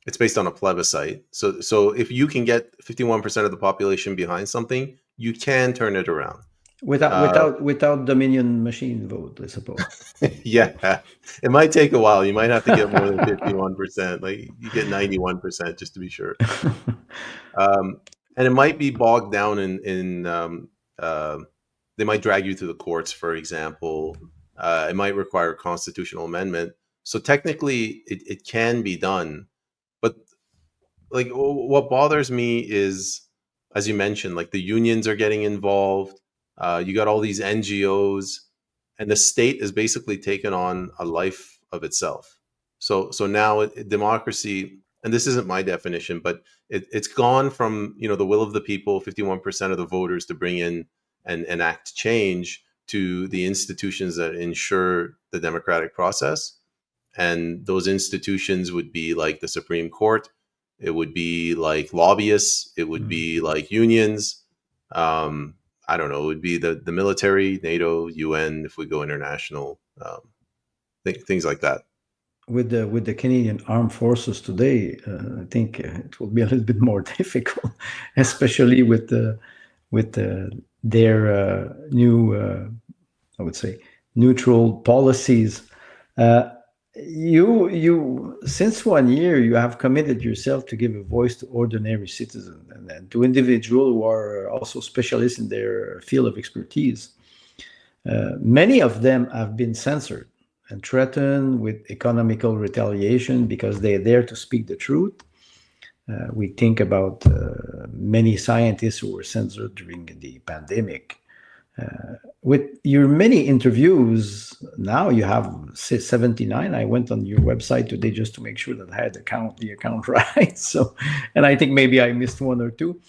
it's based on a plebiscite. So if you can get 51% of the population behind something, you can turn it around. Without Dominion machine vote, I suppose. Yeah, it might take a while. You might have to get more than 51%. Like you get 91% just to be sure. And it might be bogged down in they might drag you through the courts, for example. It might require a constitutional amendment. So technically, it can be done. But like what bothers me is, as you mentioned, like the unions are getting involved. You got all these NGOs, and the state is basically taken on a life of itself. So now democracy, and this isn't my definition, but it's gone from the will of the people, 51% of the voters, to bring in and enact change, to the institutions that ensure the democratic process. And those institutions would be like the Supreme Court. It would be like lobbyists. It would be like unions. I don't know. It would be the military, NATO, UN, if we go international, things like that. With the Canadian Armed Forces today, I think it will be a little bit more difficult, especially with their new, I would say, neutral policies. You since 1 year you have committed yourself to give a voice to ordinary citizens and to individuals who are also specialists in their field of expertise. Many of them have been censored and threatened with economical retaliation because they are there to speak the truth. We think about many scientists who were censored during the pandemic. With your many interviews, now you have 79. I went on your website today just to make sure that I had the account right. So, and I think maybe I missed one or two.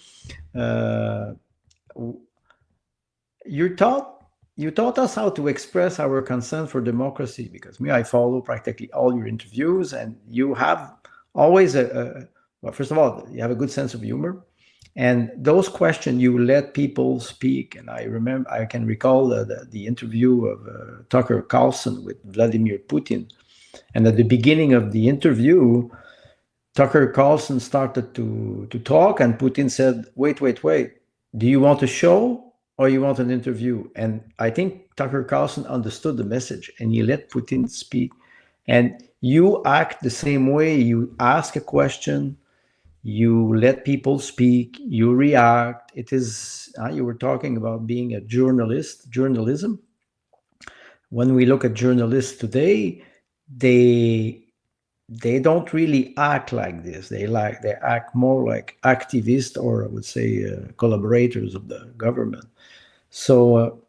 You taught us how to express our concern for democracy, because I follow practically all your interviews, and you have always well, first of all, you have a good sense of humor. And those questions, you let people speak. And I can recall the interview of Tucker Carlson with Vladimir Putin. And at the beginning of the interview, Tucker Carlson started to talk, and Putin said, wait, do you want a show or you want an interview? And I think Tucker Carlson understood the message, and he let Putin speak. And you act the same way. You ask a question, you let people speak, you react. It is, you were talking about being a journalism. When we look at journalists today, they don't really act like this. They act more like activists, or I would say collaborators of the government. So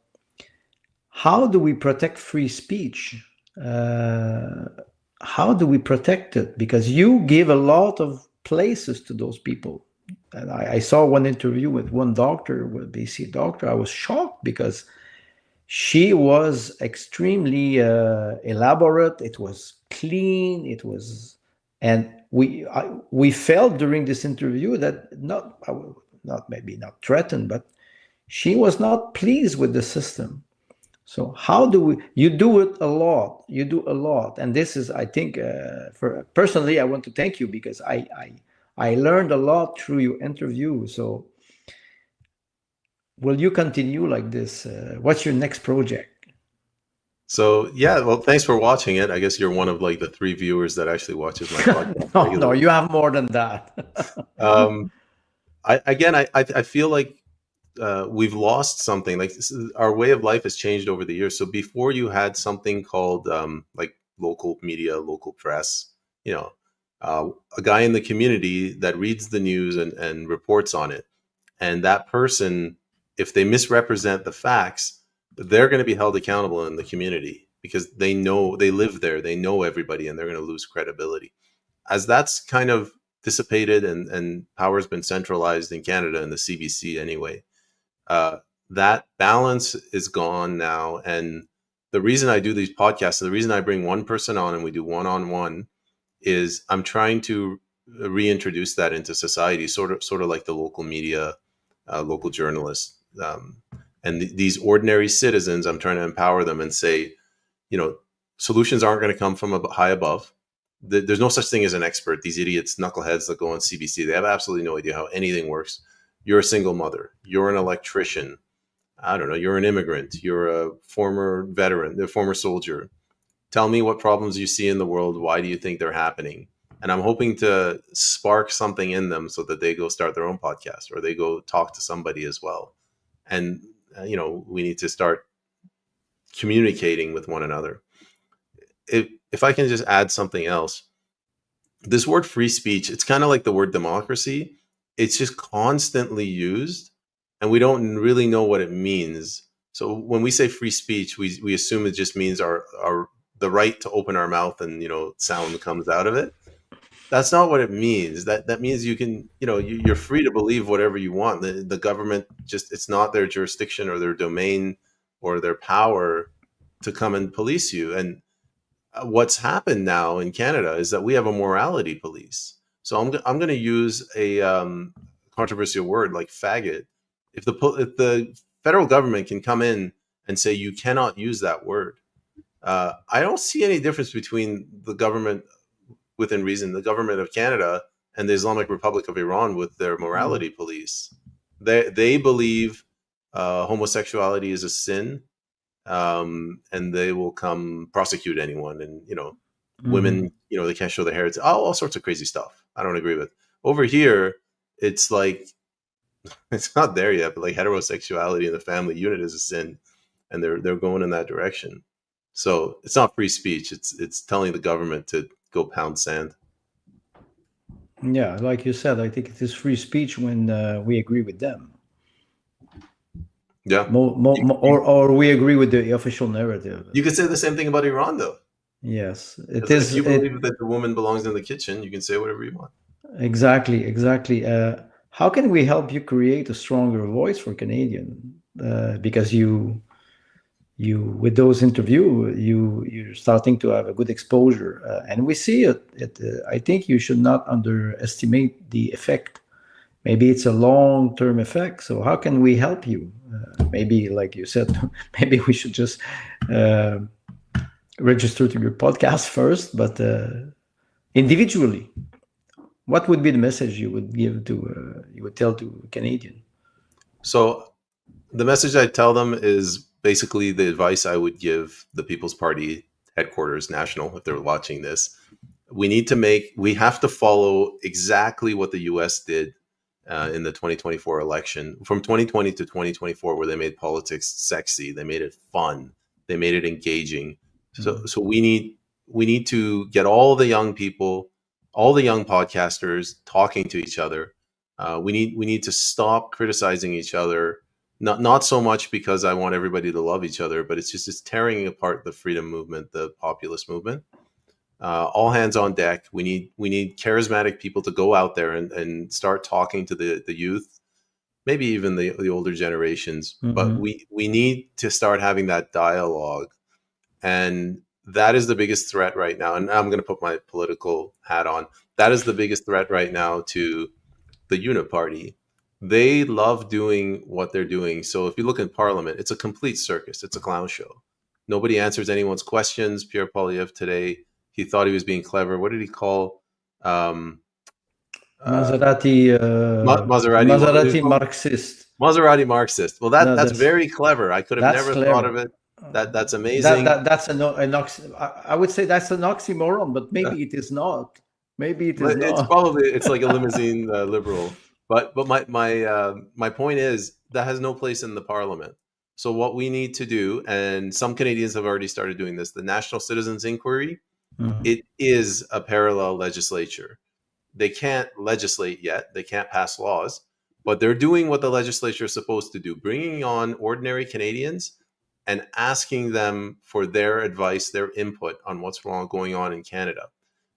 how do we protect free speech? How do we protect it? Because you give a lot of places to those people. And I saw one interview with one doctor, with BC doctor. I was shocked because she was extremely elaborate. It was clean. It was, and we felt during this interview that not maybe not threatened, but she was not pleased with the system. So how do we? You do it a lot. You do a lot, and this is, I think, for personally, I want to thank you because I learned a lot through your interview. So will you continue like this? What's your next project? So yeah, well, thanks for watching it. I guess you're one of like the 3 viewers that actually watches my podcast. No, regularly. you have more than that. I feel like we've lost something. Like our way of life has changed over the years. So before you had something called like local media, local press, you know, a guy in the community that reads the news and reports on it. And that person, if they misrepresent the facts, they're going to be held accountable in the community because they know, they live there, they know everybody, and they're going to lose credibility. As that's kind of dissipated and power's been centralized in Canada and the CBC anyway, that balance is gone now. And the reason I do these podcasts, the reason I bring one person on and we do one-on-one, is I'm trying to reintroduce that into society, sort of like the local media, local journalists, and these ordinary citizens. I'm trying to empower them and say, you know, solutions aren't going to come from high above. There's no such thing as an expert. These idiots, knuckleheads that go on CBC, they have absolutely no idea how anything works. You're a single mother. You're an electrician. I don't know. You're an immigrant. You're a former veteran, a former soldier. Tell me what problems you see in the world. Why do you think they're happening? And I'm hoping to spark something in them so that they go start their own podcast or they go talk to somebody as well. And, you know, we need to start communicating with one another. If I can just add something else, this word free speech, it's kind of like the word democracy. It's just constantly used and we don't really know what it means. So when we say free speech, we assume it just means our the right to open our mouth and, you know, sound comes out of it. That's not what it means. That means you can, you know, you're free to believe whatever you want. The government just, it's not their jurisdiction or their domain or their power to come and police you. And what's happened now in Canada is that we have a morality police. So I'm going to use a controversial word like faggot. If the federal government can come in and say you cannot use that word, I don't see any difference between the government within reason, the government of Canada and the Islamic Republic of Iran with their morality police. They believe homosexuality is a sin, and they will come prosecute anyone. And, you know, women, you know, they can't show their hair. It's all sorts of crazy stuff. I don't agree with. Over here, it's like, it's not there yet, but like heterosexuality in the family unit is a sin, and they're going in that direction. So it's not free speech. It's telling the government to go pound sand. Yeah, like you said, I think it is free speech when we agree with them. Yeah. Or we agree with the official narrative. You could say the same thing about Iran, though. Yes, it is. If you believe that the woman belongs in the kitchen, you can say whatever you want. Exactly. How can we help you create a stronger voice for Canadian? Because you with those interviews, you're starting to have a good exposure, and we see it. I think you should not underestimate the effect. Maybe it's a long-term effect. So how can we help you? Maybe, like you said, maybe we should just register to your podcast first, but individually, what would be the message you would give to you would tell to Canadian? So the message I tell them is basically the advice I would give the People's Party headquarters, national, if they're watching this. We have to follow exactly what the US did in the 2024 election, from 2020 to 2024, where they made politics sexy, they made it fun, they made it engaging. So we need to get all the young people, all the young podcasters talking to each other. We need to stop criticizing each other. Not so much because I want everybody to love each other, but it's tearing apart the freedom movement, the populist movement. All hands on deck. We need charismatic people to go out there and start talking to the youth, maybe even the older generations. But Mm-hmm. we need to start having that dialogue, and that is the biggest threat right now. And I'm going to put my political hat on. That is the biggest threat right now to the unit party. They love doing what they're doing. So if you look in Parliament, it's a complete circus. It's a clown show. Nobody answers anyone's questions. Pierre Poilievre today, he thought he was being clever. What did he call um, uh, Maserati, Maserati? What did he Maserati call Marxist. Maserati Marxist? Well, No, that's very clever. I could have that's never thought clever. of it. That's That amazing. that that's I would say that's an oxymoron, but maybe it is not. Maybe it is But not. it's like a limousine liberal. But my point is that has no place in the parliament. So what we need to do, and some Canadians have already started doing this, the National Citizens Inquiry, Mhm. it is a parallel legislature. They can't legislate yet. They can't pass laws, but they're doing what the legislature is supposed to do, bringing on ordinary Canadians and asking them for their advice, their input on what's wrong going on in Canada.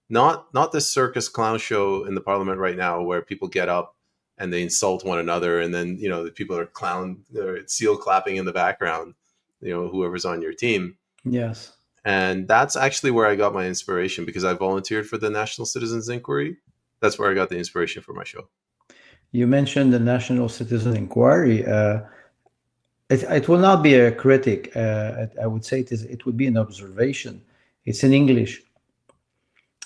Not this circus clown show in the parliament right now where people get up and they insult one another, and then the people are they're seal clapping in the background, whoever's on your team. Yes. And that's actually where I got my inspiration, because I volunteered for the National Citizens Inquiry. That's where I got the inspiration for my show. You mentioned the National Citizen Inquiry. It will not be a critic. I would say it would be an observation. It's in English,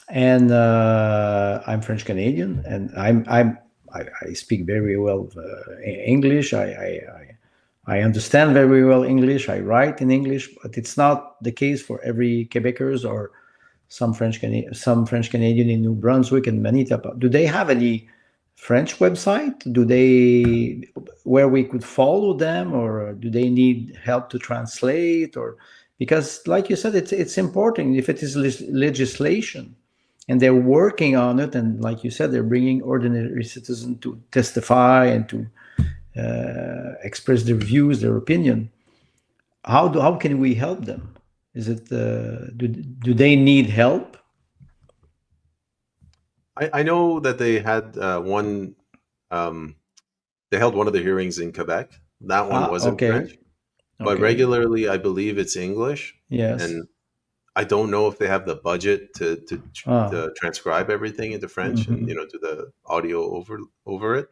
and I'm French Canadian, and I speak very well English. I understand very well English. I write in English, but it's not the case for every Quebecers or some French Canadian in New Brunswick and Manitoba. Do they have any French website? Do they where we could follow them, or do they need help to translate? Or because, like you said, it's important if it is legislation, and they're working on it, and like you said, they're bringing ordinary citizens to testify and to express their views, their opinion. How can we help them? Is it do they need help? I know that they had one. They held one of the hearings in Quebec. That one was in Okay, French, but okay, regularly I believe it's English. yes. And I don't know if they have the budget Ah, to transcribe everything into French and mhm. do the audio over it.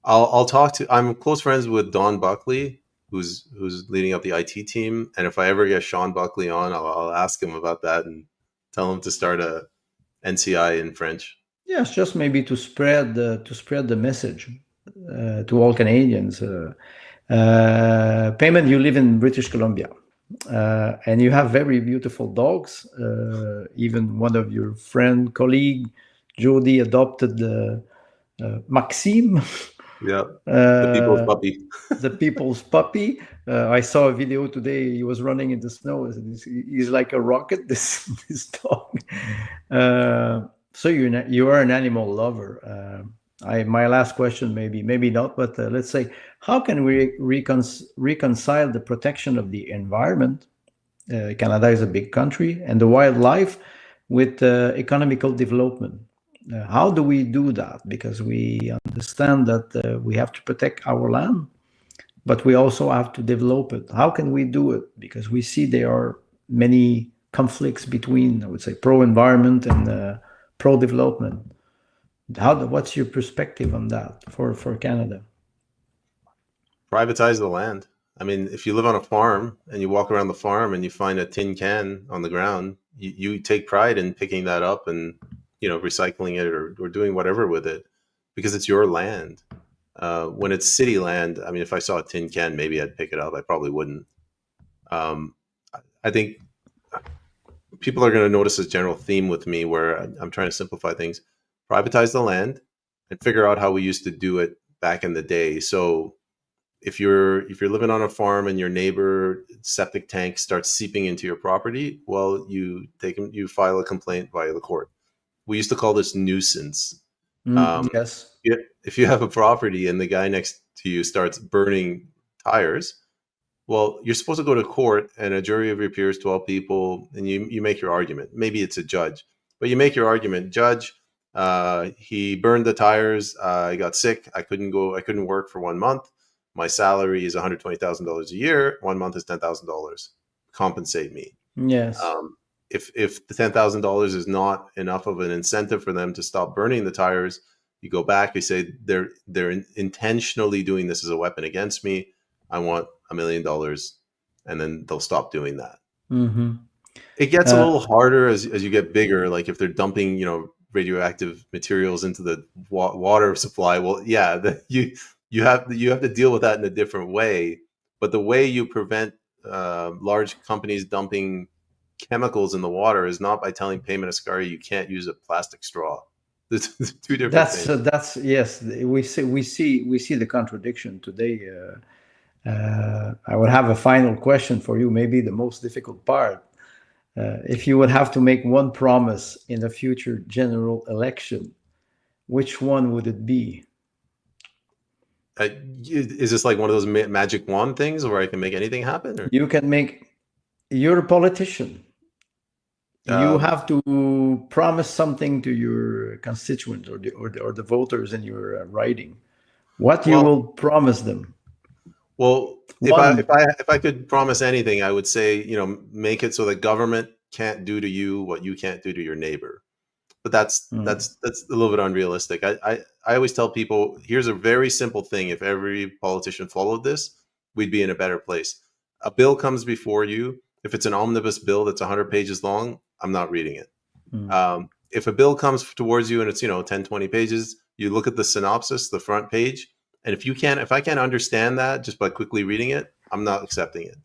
I'll talk to. I'm close friends with Don Buckley, who's leading up the IT team, and if I ever get Sean Buckley on, I'll ask him about that and tell him to start a NCI in French. Yes, just maybe to spread the message to all Canadians. Peyman, you live in British Columbia, and you have very beautiful dogs. Even one of your colleague, Jody, adopted Maxime, Yeah, the people's uh, puppy. the people's puppy. I saw a video today. He was running in the snow. He's like a rocket. This dog. So you are an animal lover. My last question, maybe not, but let's say, how can we reconcile the protection of the environment? Canada is a big country, and the wildlife with economical development. How do we do that? Because we understand that we have to protect our land, but we also have to develop it. How can we do it? Because we see there are many conflicts between, I would say, pro-environment and pro-development. What's your perspective on that for Canada? Privatize the land. I mean, if you live on a farm and you walk around the farm and you find a tin can on the ground, you take pride in picking that up and recycling it or doing whatever with it, because it's your land. When it's city land, I mean, if I saw a tin can, maybe I'd pick it up. I probably wouldn't. I think people are going to notice a general theme with me where I'm trying to simplify things. Privatize the land and figure out how we used to do it back in the day. So if you're living on a farm and your neighbor septic tank starts seeping into your property, well, you file a complaint via the court. We used to call this nuisance. Yes. If you have a property and the guy next to you starts burning tires, well, you're supposed to go to court and a jury of your peers, 12 people, and you make your argument. Maybe it's a judge, but you make your argument. Judge, He burned the tires. I got sick. I couldn't work for 1 month. My salary is $120,000 a year. 1 month is $10,000. Compensate me. Yes. If the $10,000 is not enough of an incentive for them to stop burning the tires, you go back. You say they're intentionally doing this as a weapon against me. I want $1 million, and then they'll stop doing that. Mm-hmm. It gets a little harder as you get bigger. Like if they're dumping, radioactive materials into the water supply. Well, yeah, you have to deal with that in a different way. But the way you prevent large companies dumping chemicals in the water is not by telling Peyman Askari you can't use a plastic straw. There's two different things. That's yes. We see the contradiction today. I would have a final question for you, maybe the most difficult part. If you would have to make one promise in a future general election, which one would it be? Is this like one of those magic wand things where I can make anything happen? Or? You can make. You're a politician. You have to promise something to your constituents or the voters in your riding. What you will promise them? Well, if I could promise anything, I would say, make it so that government can't do to you what you can't do to your neighbor. But that's a little bit unrealistic. I always tell people, here's a very simple thing. If every politician followed this, we'd be in a better place. A bill comes before you. If it's an omnibus bill that's 100 pages long, I'm not reading it. If a bill comes towards you and it's 10, 20 pages, you look at the synopsis, the front page. And if I can't understand that just by quickly reading it, I'm not accepting it.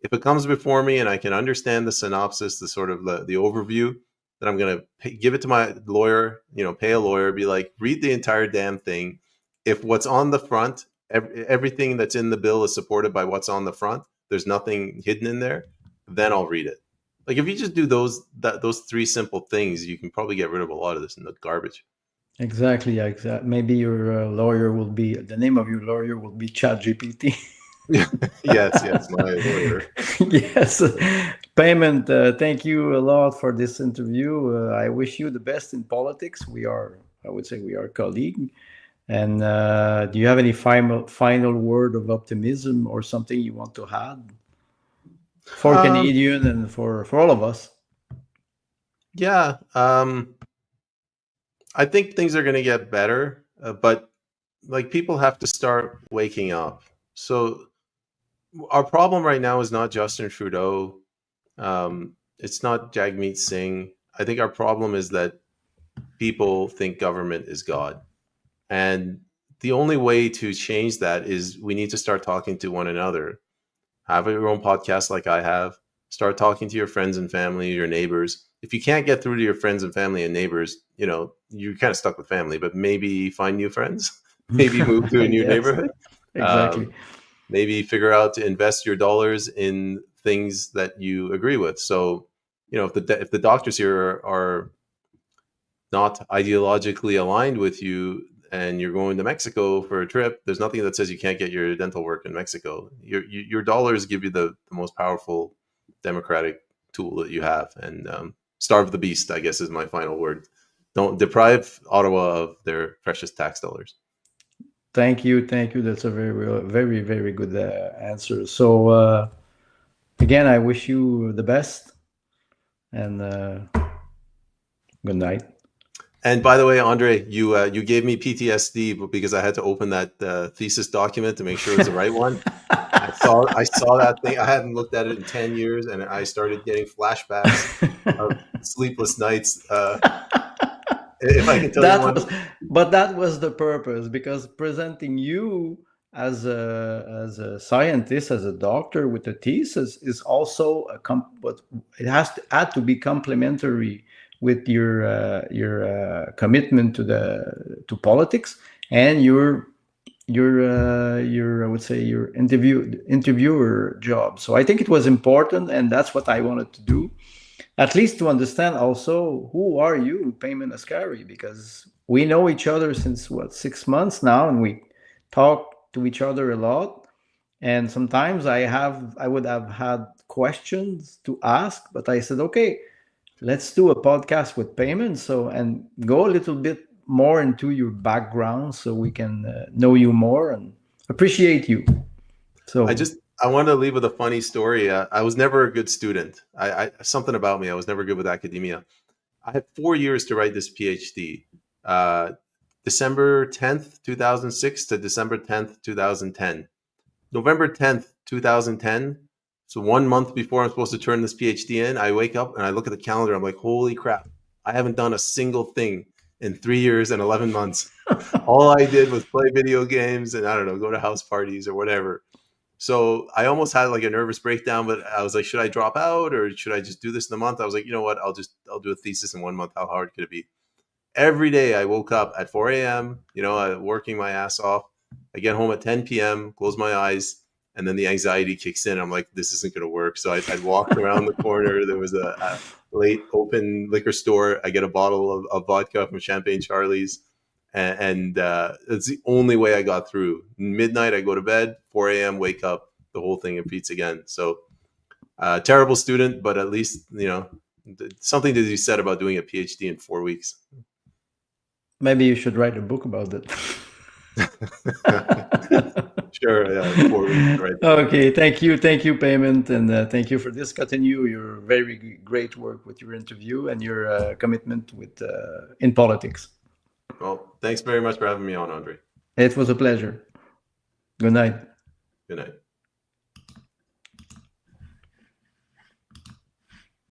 If it comes before me and I can understand the synopsis, the sort of the overview, then I'm going to give it to my lawyer, pay a lawyer, be like, read the entire damn thing. If what's on the front, everything that's in the bill is supported by what's on the front, there's nothing hidden in there, then I'll read it. Like if you just do those three simple things, you can probably get rid of a lot of this in the garbage. Exactly. Maybe your lawyer will be, the name of your lawyer will be ChatGPT. yes, my lawyer. Yes. Peyman, thank you a lot for this interview. I wish you the best in politics. I would say we are colleagues. And do you have any final word of optimism or something you want to add for Canadian and for all of us? Yeah. I think things are going to get better, but like people have to start waking up. So our problem right now is not Justin Trudeau. It's not Jagmeet Singh. I think our problem is that people think government is God. And the only way to change that is we need to start talking to one another. Have your own podcast like I have. Start talking to your friends and family, your neighbors. If you can't get through to your friends and family and neighbors, you're kind of stuck with family, but maybe find new friends. Maybe move to a new neighborhood. Exactly. Maybe figure out to invest your dollars in things that you agree with. So, if the doctors here are not ideologically aligned with you and you're going to Mexico for a trip, there's nothing that says you can't get your dental work in Mexico. Your dollars give you the most powerful democratic tool that you have. And starve the beast, I guess, is my final word. Don't deprive Ottawa of their precious tax dollars. Thank you. That's a very, very, very good answer. So again, I wish you the best and good night. And by the way, Andre, you gave me PTSD because I had to open that thesis document to make sure it was the right one. I saw that thing. I hadn't looked at it in 10 years, and I started getting flashbacks of sleepless nights. If I can tell you one. But that was the purpose, because presenting you as a scientist, as a doctor with a thesis is also but it had to be complementary with your commitment to politics and your I would say your interviewer job. So I think it was important, and that's what I wanted to do, at least to understand also who are you, Peyman Askari, because we know each other since 6 months now, and we talk to each other a lot. And sometimes I would have had questions to ask, but I said, okay, let's do a podcast with Peyman. So, and go a little bit more into your background so we can know you more and appreciate you. So I want to leave with a funny story. I was never a good student. Something about me, I was never good with academia. I had 4 years to write this PhD. December 10th, 2006 to December 10th, 2010. November 10th, 2010. So 1 month before I'm supposed to turn this PhD in, I wake up and I look at the calendar. I'm like, holy crap. I haven't done a single thing in 3 years and 11 months. All I did was play video games and I don't know, go to house parties or whatever. So I almost had like a nervous breakdown, but I was like, should I drop out or should I just do this in a month? I was like, you know what? I'll do a thesis in 1 month. How hard could it be? Every day I woke up at 4 a.m., working my ass off. I get home at 10 p.m., close my eyes, and then the anxiety kicks in. I'm like, this isn't going to work. So I'd walk around the corner. There was a late open liquor store. I get a bottle of vodka from Champagne Charlie's. And it's the only way I got through. Midnight, I go to bed. 4 a.m., wake up. The whole thing repeats again. So terrible student, but at least, something to be said about doing a PhD in 4 weeks. Maybe you should write a book about it. Sure, yeah, 4 weeks, right? Okay, thank you, Peyman, and thank you for this. Continue your very great work with your interview and your commitment with in politics. Well, thanks very much for having me on, Andre. It was a pleasure. Good night. Good night.